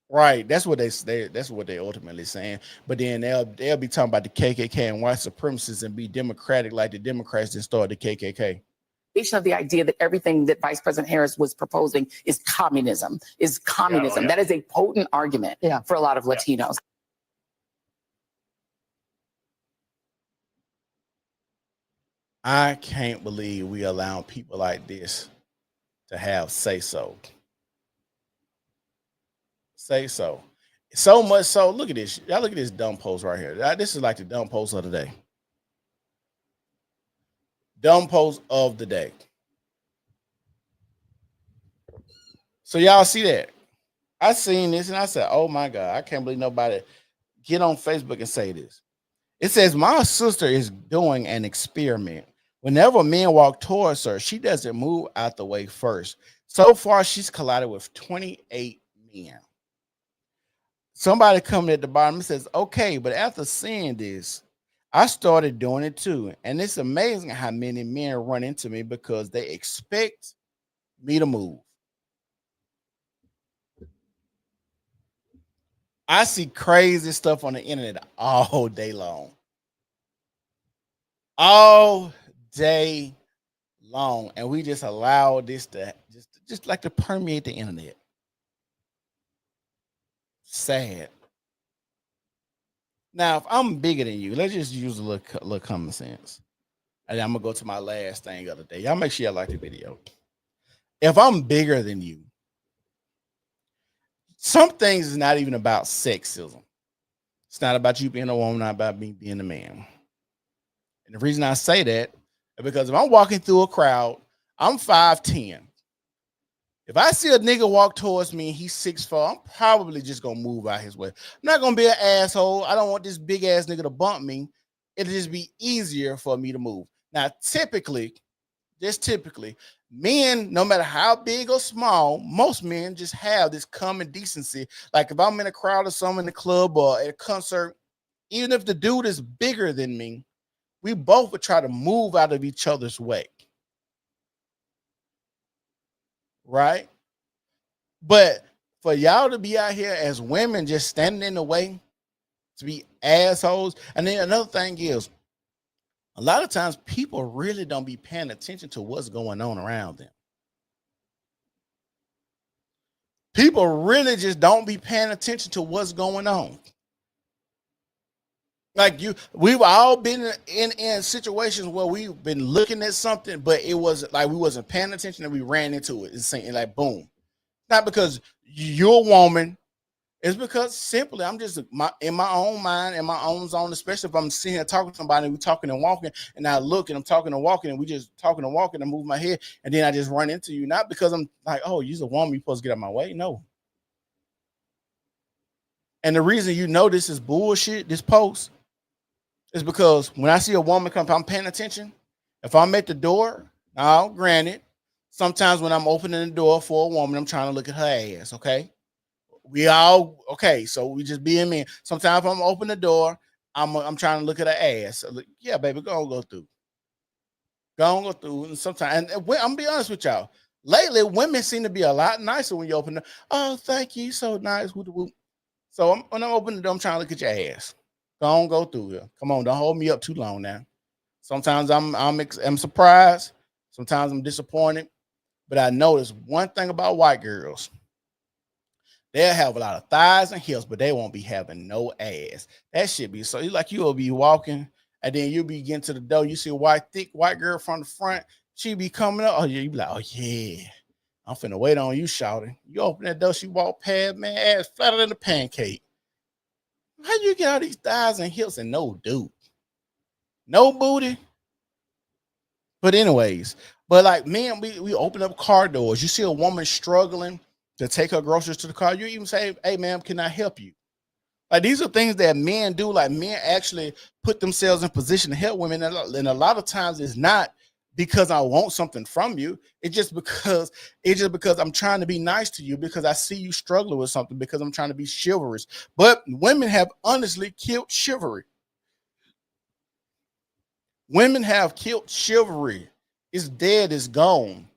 Right, that's what that's what they ultimately saying. But then they'll be talking about the KKK and white supremacists and be democratic like the Democrats that started the KKK. Of the idea that everything that Vice President Harris was proposing is communism. Yeah. That is a potent argument for a lot of Latinos. I can't believe we allow people like this to have say so. Say so. So much so, look at this. Y'all look at this dumb post right here. This is like the dumb post of the day. Dumb post of the day. So y'all see that? I seen this and I said, oh my God, I can't believe nobody get on Facebook and say this. It says, my sister is doing an experiment. Whenever men walk towards her, she doesn't move out the way first. So far, she's collided with 28 men. Somebody coming at the bottom and says, okay, but after seeing this, I started doing it too. And it's amazing how many men run into me because they expect me to move. I see crazy stuff on the internet all day long. All day long. And we just allow this to just like to permeate the internet. Sad. Now, if I'm bigger than you, let's just use a little common sense. And I'm gonna go to my last thing of the day. Y'all make sure y'all like the video. If I'm bigger than you, some things is not even about sexism. It's not about you being a woman, not about me being a man. And the reason I say that is because if I'm walking through a crowd, I'm 5'10". If I see a nigga walk towards me and he's 6'4", I'm probably just gonna move out his way. I'm not gonna be an asshole. I don't want this big ass nigga to bump me. It'll just be easier for me to move. Now, typically, men, no matter how big or small, most men just have this common decency. Like if I'm in a crowd or something in the club or at a concert, even if the dude is bigger than me, we both would try to move out of each other's way. Right? But for y'all to be out here as women just standing in the way, to be assholes. And then another thing is, a lot of times people really don't be paying attention to what's going on around them. People really just don't be paying attention to what's going on. Like we've all been in situations where we've been looking at something, but it was like we wasn't paying attention and we ran into it. It's saying like boom. Not because you're a woman. It's because simply I'm just in my own mind, in my own zone, especially if I'm sitting here talking to somebody and we're talking and walking, and I look and I'm talking and walking, and we just talking and walking and move my head, and then I just run into you. Not because I'm like, oh, you're a woman, you're supposed to get out of my way. No. And the reason you know this is bullshit, this post, is because when I see a woman come, I'm paying attention. If I'm at the door, now granted, sometimes when I'm opening the door for a woman, I'm trying to look at her ass, okay? We all okay, so we just being men. Sometimes if I'm open the door, I'm trying to look at her ass. Like, yeah, baby, go through. Go through. And sometimes, and I'm gonna be honest with y'all. Lately, women seem to be a lot nicer when you open the. Oh, thank you, so nice. So when I'm opening the door, I'm trying to look at your ass. Go through here. Come on, don't hold me up too long now. Sometimes I'm surprised. Sometimes I'm disappointed. But I notice one thing about white girls. They'll have a lot of thighs and hips, but they won't be having no ass. That shit be so like you'll be walking and then you'll be getting to the door. You see a thick white girl from the front. She be coming up. Oh, yeah, you be like, oh, yeah. I'm finna wait on you, shouting. You open that door, she walk past, man, ass flatter than a pancake. How you get all these thighs and hips and no dude? No booty? But anyways, but like, man, we open up car doors. You see a woman struggling to take her groceries to the car, you even say, hey, ma'am, can I help you? Like, these are things that men do. Like, men actually put themselves in position to help women. And a lot of times it's not because I want something from you. It's just because I'm trying to be nice to you, because I see you struggling with something, because I'm trying to be chivalrous. But women have honestly killed chivalry. Women have killed chivalry. It's dead, it's gone.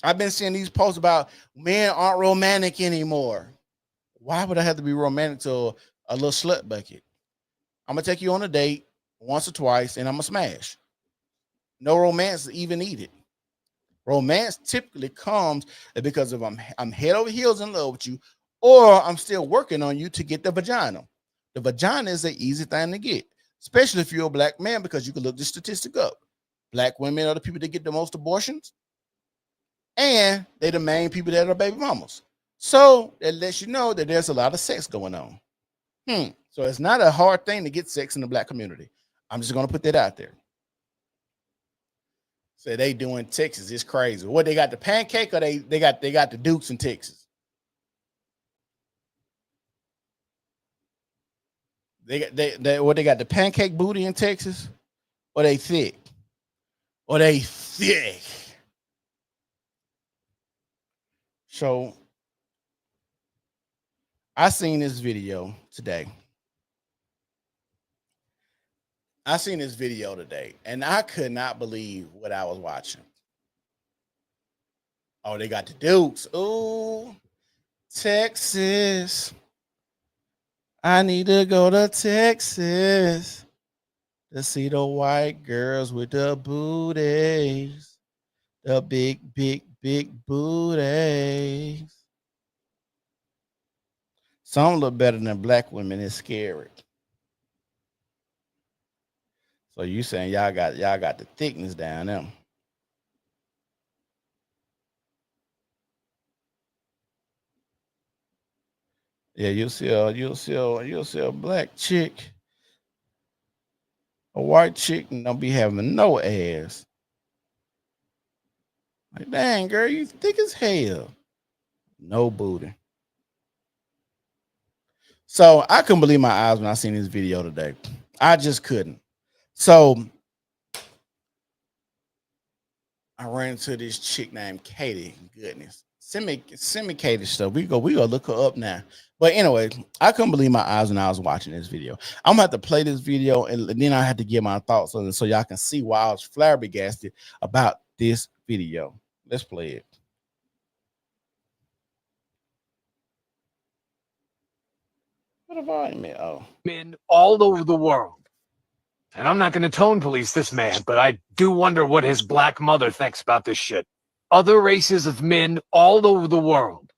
I've been seeing these posts about men aren't romantic anymore. Why would I have to be romantic to a little slut bucket? I'm going to take you on a date once or twice and I'm going to smash. No romance is even needed. Romance typically comes because of I'm head over heels in love with you, or I'm still working on you to get the vagina. The vagina is an easy thing to get, especially if you're a black man, because you can look the statistic up. Black women are the people that get the most abortions. And they're the main people that are baby mamas. So that lets you know that there's a lot of sex going on. So it's not a hard thing to get sex in the black community. I'm just going to put that out there. So they doing Texas. It's crazy. What, they got the pancake, or they got the Dukes in Texas? They got the pancake booty in Texas, or they thick? Or they thick? So I seen this video today. And I could not believe what I was watching. Oh, they got the Dukes. Ooh, Texas. I need to go to Texas to see the white girls with the booties, the big, big, big booties. Some look better than black women. It's scary. So you saying y'all got the thickness down there? Yeah, you'll see a black chick, a white chick, and don't be having no ass. Like, dang, girl, you thick as hell. No booty. So I couldn't believe my eyes when I seen this video today. I just couldn't. So I ran into this chick named Katie. Goodness. Send me Katie stuff. We go look her up now. But anyway, I couldn't believe my eyes when I was watching this video. I'm gonna have to play this video and then I had to give my thoughts on it so y'all can see why I was flabbergasted about this video. Let's play it. What have I meant? Oh. Men all over the world. And I'm not going to tone police this man, but I do wonder what his black mother thinks about this shit. Other races of men all over the world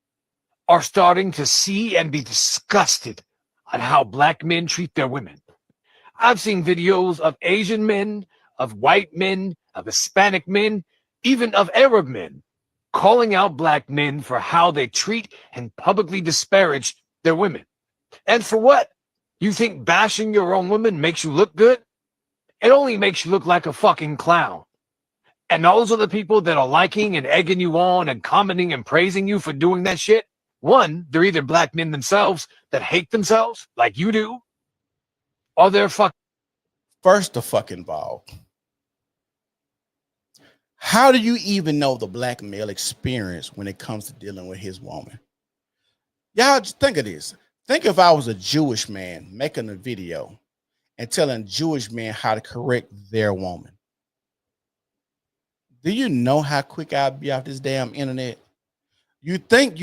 are starting to see and be disgusted at how black men treat their women. I've seen videos of Asian men, of white men, of Hispanic men, even of Arab men, calling out black men for how they treat and publicly disparage their women. And for what? You think bashing your own woman makes you look good? It only makes you look like a fucking clown. And those are the people that are liking and egging you on and commenting and praising you for doing that shit. One, they're either black men themselves that hate themselves like you do, or they're First of all, how do you even know the black male experience when it comes to dealing with his woman? Y'all just think of this. Think if I was a Jewish man making a video and telling Jewish men how to correct their woman. Do you know how quick I'd be off this damn internet? You think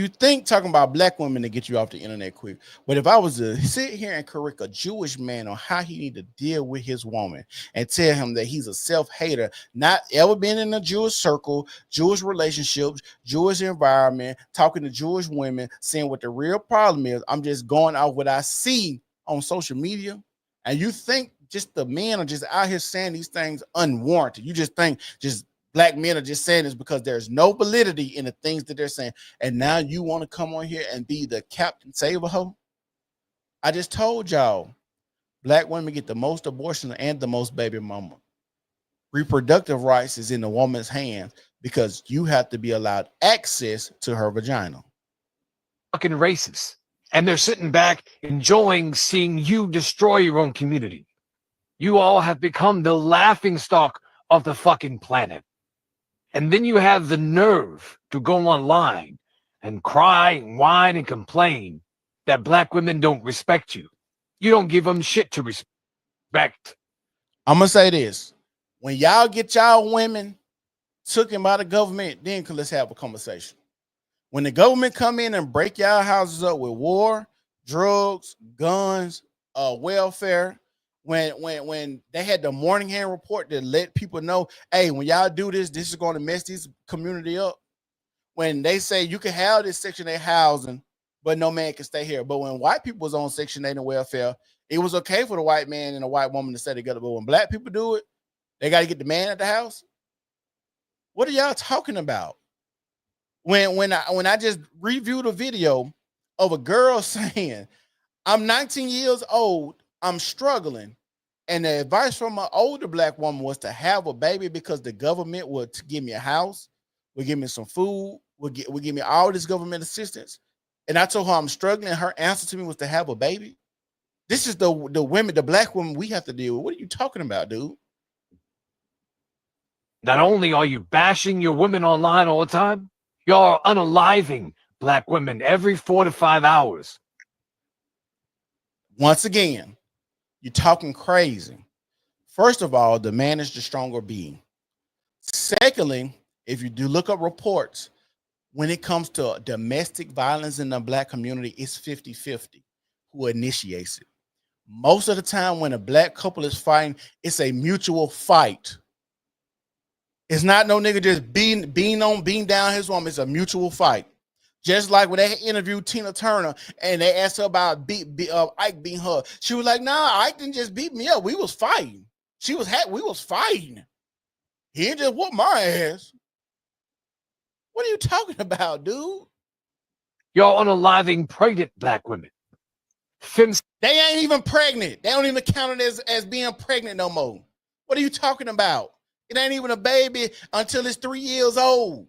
talking about black women to get you off the internet quick. But if I was to sit here and correct a Jewish man on how he need to deal with his woman and tell him that he's a self-hater, not ever been in a Jewish circle, Jewish relationships, Jewish environment, talking to Jewish women, seeing what the real problem is, I'm just going off what I see on social media. And you think just the men are just out here saying these things unwarranted. You just think just black men are just saying this because there's no validity in the things that they're saying. And now you want to come on here and be the Captain Save-A-Ho? I just told y'all, black women get the most abortion and the most baby mama. Reproductive rights is in the woman's hands because you have to be allowed access to her vagina. fucking racist. And they're sitting back enjoying seeing you destroy your own community. You all have become the laughingstock of the fucking planet. And then you have the nerve to go online and cry and whine and complain that black women don't respect you. You don't give them shit to respect. I'm going to say this. When y'all get y'all women taken by the government, then let's have a conversation. When the government come in and break y'all houses up with war, drugs, guns, welfare, when they had the Morningham report that let people know, hey, when y'all do this, this is going to mess this community up. When they say you can have this Section 8 housing, but no man can stay here. But when white people was on Section 8 and welfare, it was okay for the white man and the white woman to stay together. But when black people do it, they got to get the man at the house. What are y'all talking about? When I just reviewed a video of a girl saying, I'm 19 years old, I'm struggling. And the advice from an older black woman was to have a baby because the government would give me a house, would give me some food, would give me all this government assistance. And I told her I'm struggling. And her answer to me was to have a baby. This is the women, the black women we have to deal with. What are you talking about, dude? Not only are you bashing your women online all the time, you're unaliving black women every 4 to 5 hours. Once again, you're talking crazy. First of all, the man is the stronger being. Secondly, if you do look up reports, when it comes to domestic violence in the black community, it's 50-50. who initiates it. Most of the time when a black couple is fighting, it's a mutual fight. It's not no nigga just beating down his woman. It's a mutual fight. Just like when they interviewed Tina Turner and they asked her about Ike beating her, she was like, "Nah, Ike didn't just beat me up. We was fighting. We was fighting. He didn't just whoop my ass." What are you talking about, dude? Y'all unaliving pregnant black women. They ain't even pregnant. They don't even count it as being pregnant no more. What are you talking about? It ain't even a baby until it's 3 years old.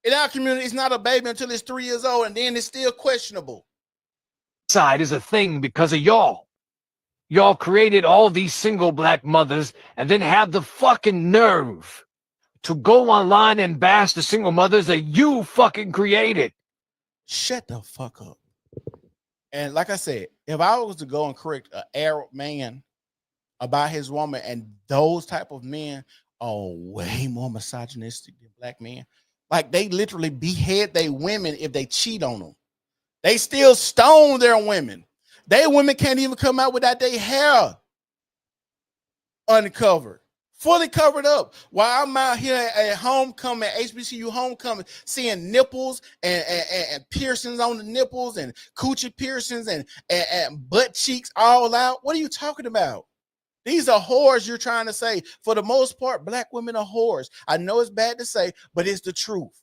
In our community, it's not a baby until it's 3 years old, and then it's still questionable. Side is a thing because of y'all. Y'all created all these single black mothers and then have the fucking nerve to go online and bash the single mothers that you fucking created. Shut the fuck up. And like I said, if I was to go and correct an Arab man about his woman, and those type of men are way more misogynistic than black men. Like, they literally behead their women if they cheat on them. They still stone their women. Their women can't even come out without their hair uncovered, fully covered up. While I'm out here at homecoming, HBCU homecoming, seeing nipples and piercings on the nipples and coochie piercings and butt cheeks all out. What are you talking about? These are whores you're trying to say. For the most part, black women are whores. I know it's bad to say, but it's the truth.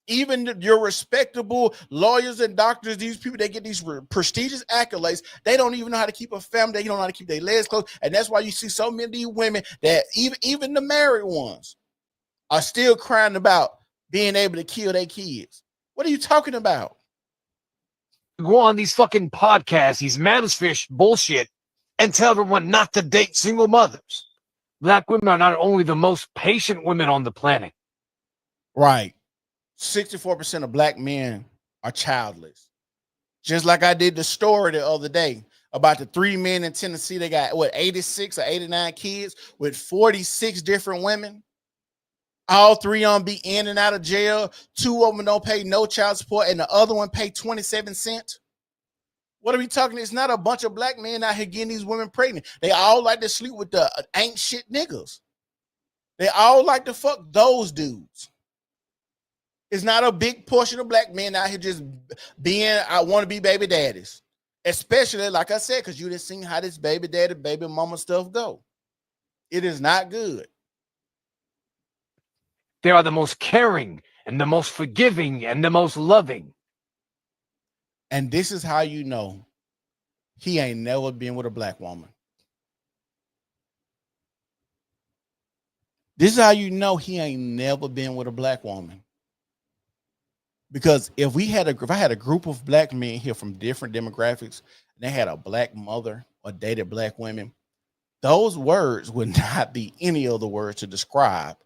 Even your respectable lawyers and doctors, these people, they get these prestigious accolades. They don't even know how to keep a family. They don't know how to keep their legs closed. And that's why you see so many of these women that even the married ones are still crying about being able to kill their kids. What are you talking about? Go on these fucking podcasts, these manosphere bullshit, and tell everyone not to date single mothers. Black women are not only the most patient women on the planet. Right. 64% of black men are childless. Just like I did the story the other day about the 3 men in Tennessee. They got, 86 or 89 kids with 46 different women. All 3 of them be in and out of jail. 2 of them don't pay no child support, and the other one pay 27 cents. What are we talking? It's not a bunch of black men out here getting these women pregnant. They all like to sleep with the ain't shit niggas. They all like to fuck those dudes. It's not a big portion of black men out here just being, I want to be baby daddies. Especially, like I said, because you didn't see how this baby daddy, baby mama stuff go. It is not good. They are the most caring and the most forgiving and the most loving. And this is how you know he ain't never been with a black woman. This is how you know he ain't never been with a black woman. Because if I had a group of black men here from different demographics, and they had a black mother or dated black women, those words would not be any other words to describe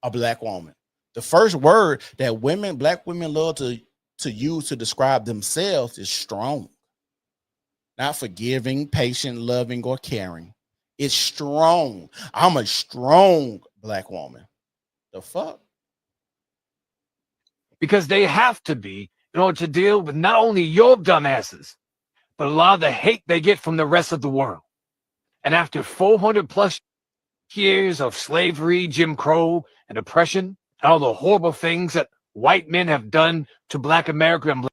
a black woman. The first word that black women love to use to describe themselves is strong. Not forgiving, patient, loving, or caring. It's strong. I'm a strong black woman. The fuck? Because they have to be in order to deal with not only your dumbasses, but a lot of the hate they get from the rest of the world. And after 400 plus years of slavery, Jim Crow, and oppression, and all the horrible things that white men have done to black America and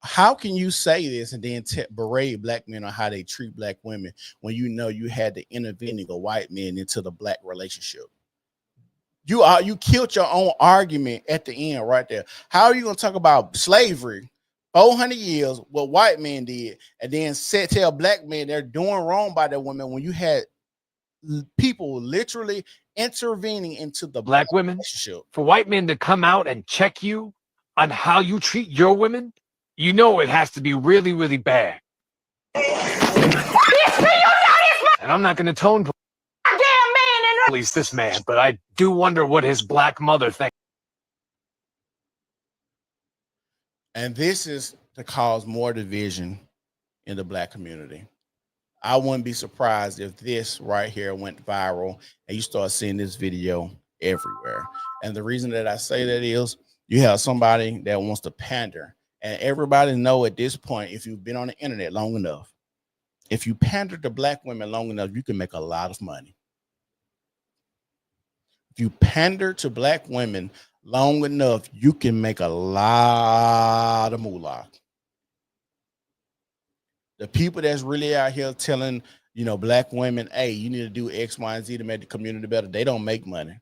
how can you say this and then berate black men on how they treat black women when you know you had the intervening of white men into the black relationship? You killed your own argument at the end right there. How are you going to talk about slavery, 400 years, what white men did, and then tell black men they're doing wrong by their women when you had people literally intervening into the black women relationship? For white men to come out and check you on how you treat your women, you know it has to be really, really bad. And I'm not going to tone police this man, but I do wonder what his black mother thinks. And this is to cause more division in the black community. I wouldn't be surprised if this right here went viral and you start seeing this video everywhere. And the reason that I say that is you have somebody that wants to pander And everybody know at this point, if you've been on the internet long enough, if you pander to black women long enough, you can make a lot of money. If you pander to black women long enough, you can make a lot of moolah. The people that's really out here telling, black women, hey, you need to do X, Y, and Z to make the community better, they don't make money.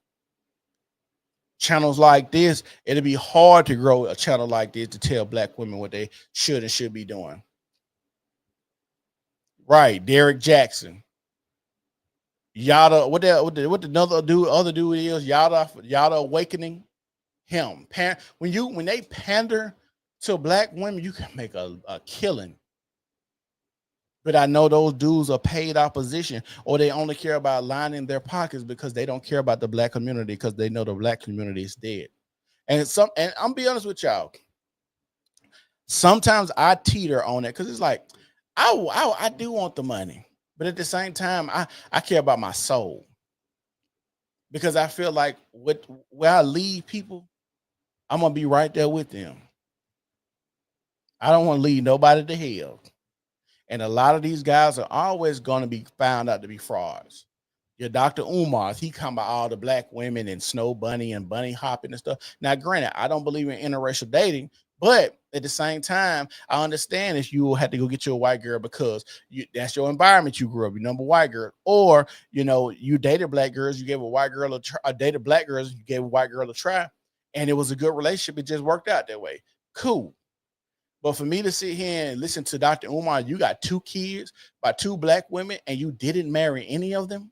Channels like this, it'll be hard to grow a channel like this to tell black women what they should and should be doing. Right, Derek Jackson. Yada, what the other dude is, Yada Awakening. Him. When they pander to black women, you can make a killing. But I know those dudes are paid opposition, or they only care about lining their pockets because they don't care about the black community because they know the black community is dead. And I'm be honest with y'all. Sometimes I teeter on it because it's like I do want the money, but at the same time, I care about my soul, because I feel like where I lead people, I'm gonna be right there with them. I don't want to lead nobody to hell. And a lot of these guys are always going to be found out to be frauds. Your Dr. Umar, he come by all the black women and Snow Bunny and bunny hopping and stuff. Now, granted, I don't believe in interracial dating, but at the same time, I understand if you had to go get you a white girl because that's your environment you grew up, you number white girl, or you dated black girls, you gave a white girl dated black girls, you gave a white girl a try, and it was a good relationship. It just worked out that way. Cool. But for me to sit here and listen to Dr. Umar, you got 2 kids by 2 black women and you didn't marry any of them.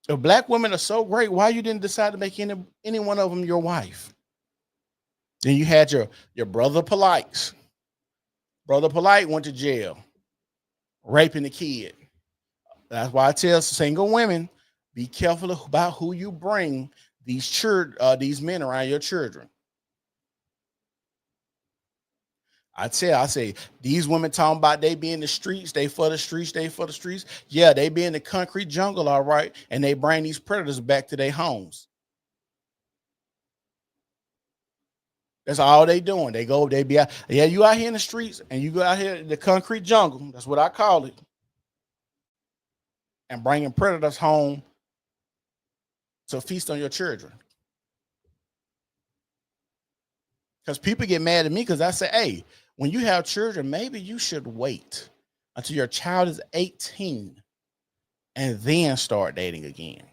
If black women are so great, why you didn't decide to make any one of them your wife? Then you had your brother Polites. Brother Polite went to jail, raping the kid. That's why I tell single women, be careful about who you bring these men around your children. I say these women talking about they be in the streets, they for the streets. Yeah, they be in the concrete jungle, all right, and they bring these predators back to their homes. That's all they doing. They be out. Yeah, you out here in the streets, and you go out here in the concrete jungle. That's what I call it. And bringing predators home to feast on your children. Because people get mad at me because I say, hey, when you have children, maybe you should wait until your child is 18 and then start dating again.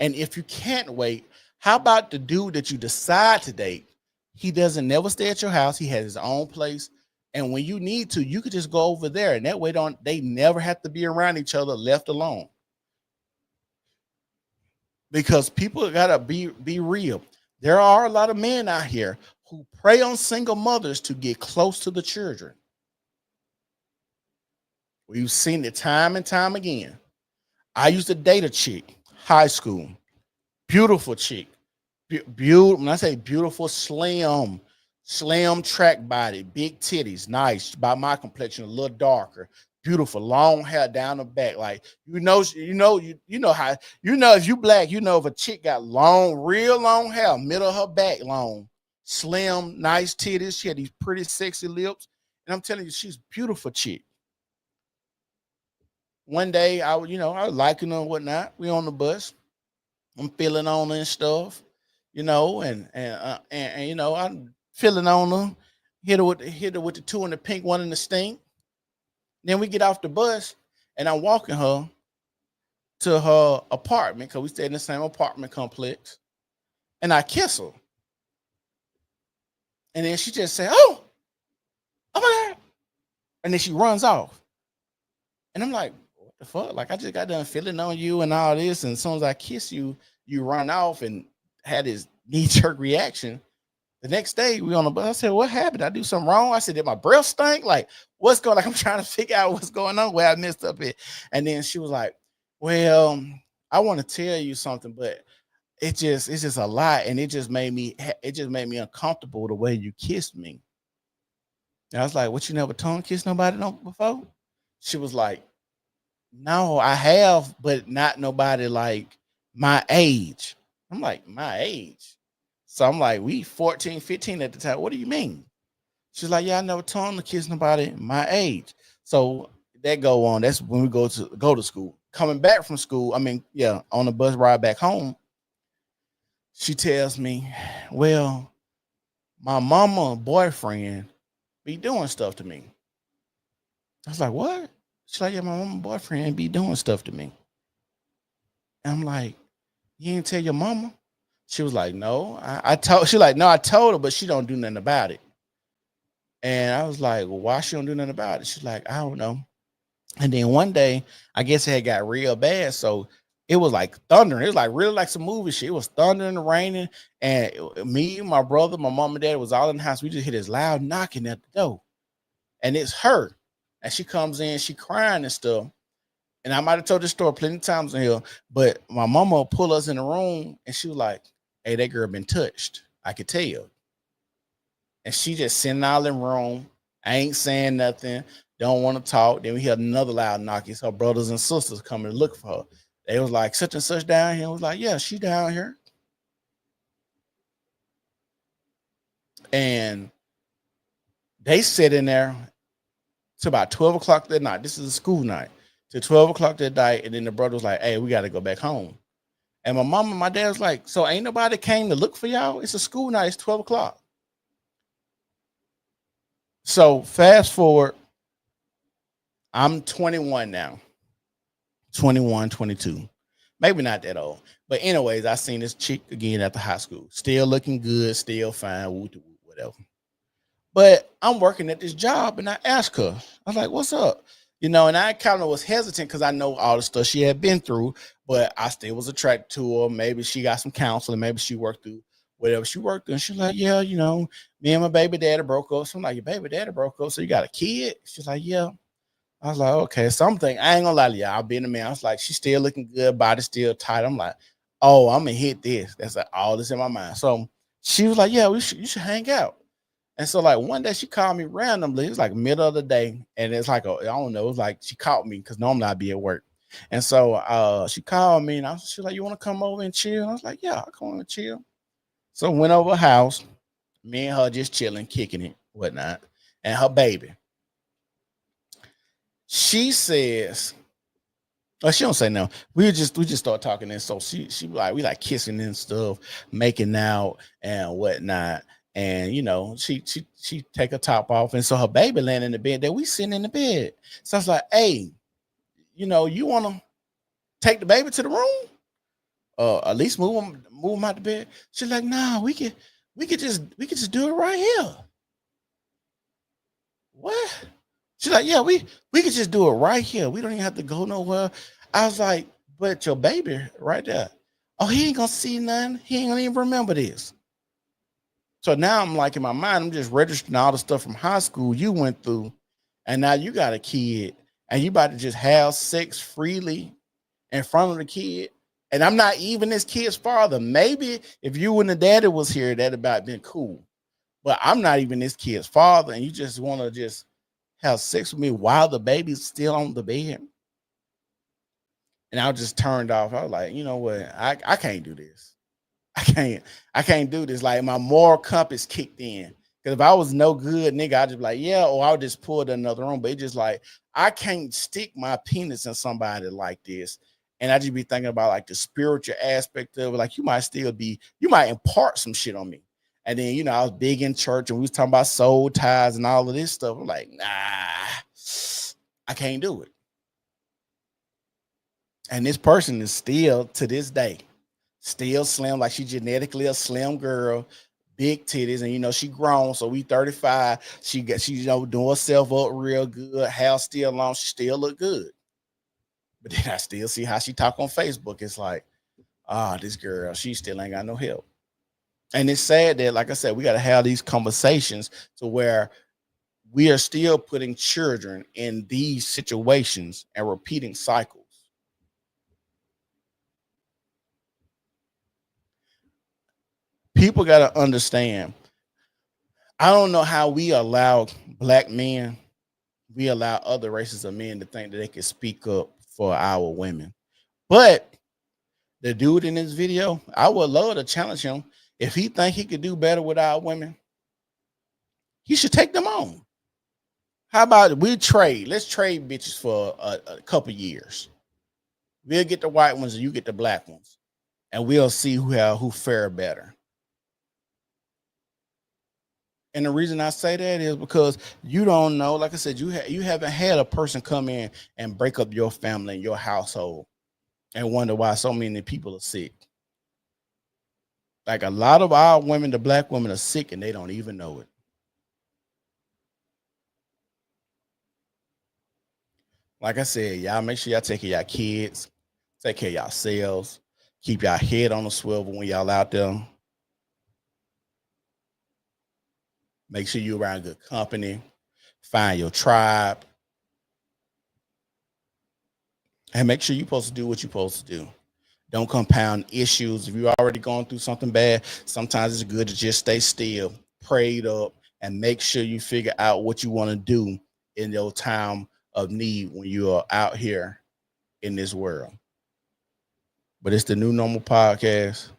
And if you can't wait, how about the dude that you decide to date? He doesn't never stay at your house. He has his own place. And when you need to, you could just go over there. And that way they never have to be around each other, left alone. Because people gotta be real. There are a lot of men out here who prey on single mothers to get close to the children. We've seen it time and time again. I used to date a chick, high school, beautiful chick. When I say beautiful, slim track body, big titties, nice, by my complexion, a little darker, beautiful, long hair down the back. Like, you know how, if you black, if a chick got real long hair, middle of her back long, slim, nice titties. She had these pretty sexy lips. And I'm telling you, she's a beautiful chick. One day I was liking her and whatnot. We on the bus. I'm feeling on her and stuff, and I'm feeling on her. Hit her with the 2 in the pink, 1 in the stink. Then we get off the bus and I'm walking her to her apartment because we stayed in the same apartment complex. And I kiss her. And then she just said, oh my God. And then she runs off. And I'm like, what the fuck? Like, I just got done feeling on you and all this. And as soon as I kiss you, you run off and had this knee-jerk reaction. The next day we on the bus. I said, what happened? Did I do something wrong? I said, did my breath stink? Like, what's going on? Like, I'm trying to figure out what's going on, where I messed up it. And then she was like, well, I want to tell you something, but it's just a lot. And it just made me uncomfortable the way you kissed me. And I was like, what, you never tongue kissed nobody before? She was like, no, I have, but not nobody like my age. I'm like, my age? So I'm like, we 14, 15 at the time. What do you mean? She's like, yeah, I never told the kids nobody my age. So that go on. That's when we go to school. Coming back from school, I mean, yeah, on the bus ride back home, she tells me, well, my mama and boyfriend be doing stuff to me. I was like, what? She's like, yeah, my mama and boyfriend be doing stuff to me. And I'm like, you didn't tell your mama? She was like, no, I told. She's like, no, I told her, but she don't do nothing about it. And I was like, well, why she don't do nothing about it? She's like, I don't know. And then one day, I guess it had got real bad. So it was like thundering. It was like really like some movie shit. It was thundering and raining. And me, my brother, my mom and dad was all in the house. We just hear this loud knocking at the door. And it's her. And she comes in, she crying and stuff. And I might have told this story plenty of times in here, but my mama pulled us in the room and she was like, hey, that girl been touched. I could tell. And she just sitting all in the room. I ain't saying nothing. Don't want to talk. Then we hear another loud knock. It's her brothers and sisters coming to look for her. They was like, such and such down here. I was like, yeah, she down here. And they sit in there to about 12 o'clock that night. This is a school night. To 12 o'clock that night. And then the brother was like, hey, we got to go back home. And my mom and my dad was like, so ain't nobody came to look for y'all? It's a school night. It's 12 o'clock. So fast forward. I'm 21 now. 21, 22. Maybe not that old. But anyways, I seen this chick again at the high school. Still looking good, still fine, whatever. But I'm working at this job and I asked her, I was like, what's up? You know, and I kind of was hesitant because I know all the stuff she had been through, but I still was attracted to her. Maybe she got some counseling. Maybe she worked through whatever she worked through. And she's like, yeah, you know, me and my baby daddy broke up. So I'm like, your baby daddy broke up. So you got a kid? She's like, yeah. I was like, okay, something. I ain't gonna lie to y'all. I'll be in the man. I was like, she's still looking good, body still tight. I'm like, oh, I'm gonna hit this. That's like all this in my mind. So she was like, yeah, you should hang out. And so like one day she called me randomly. It was like middle of the day, and it's like I don't know. It was like she caught me because normally I'd be at work. And so she called me, and she was like, you want to come over and chill? I was like, yeah, I'll come over and chill. So went over her house, me and her just chilling, kicking it, whatnot, and her baby. She says, oh, she don't say no. We just start talking, and so she like we like kissing and stuff, making out and whatnot. And you know, she take her top off, and so her baby laying in the bed. That we sitting in the bed. So I was like, hey, you know, you want to take the baby to the room? At least move him out the bed. She's like, nah, we could just do it right here. What? She's like, yeah, we could just do it right here. We don't even have to go nowhere. I was like, but your baby right there. Oh, he ain't gonna see nothing. He ain't gonna even remember this. So now I'm like in my mind, I'm just registering all the stuff from high school you went through, and now you got a kid, and you about to just have sex freely in front of the kid. And I'm not even this kid's father. Maybe if you and the daddy was here, that'd about been cool. But I'm not even this kid's father, and you just want to just have sex with me while the baby's still on the bed. And I was just turned off. I was like, you know what? I can't do this. I can't do this. Like my moral compass kicked in. Because if I was no good, nigga, I'd just be like, yeah, or I would just pull to another room. But it's just like, I can't stick my penis in somebody like this. And I just be thinking about like the spiritual aspect of it. Like you might impart some shit on me. And then, you know, I was big in church and we was talking about soul ties and all of this stuff. I'm like, nah, I can't do it. And this person is still, to this day, still slim, like she genetically a slim girl, big titties, and you know, she grown, so we 35. She you know, doing herself up real good, hair still long, she still look good. But then I still see how she talk on Facebook. It's like, this girl, she still ain't got no help. And it's sad that, like I said, we got to have these conversations to where we are still putting children in these situations and repeating cycles. People got to understand. I don't know how we allow black men, we allow other races of men to think that they can speak up for our women. But the dude in this video, I would love to challenge him. If he think he could do better without women, he should take them on. How about we trade? Let's trade bitches for a couple years. We'll get the white ones and you get the black ones, and we'll see who fare better. And the reason I say that is because you don't know, like I said, you haven't had a person come in and break up your family and your household and wonder why so many people are sick. Like a lot of our women, the black women, are sick and they don't even know it. Like I said, y'all make sure y'all take care of y'all kids, take care of yourselves, keep y'all head on the swivel when y'all out there. Make sure you're around good company, find your tribe, and make sure you're supposed to do what you're supposed to do. Don't compound issues. If you're already going through something bad, sometimes it's good to just stay still, prayed up, and make sure you figure out what you want to do in your time of need when you are out here in this world. But it's the New Normal Podcast.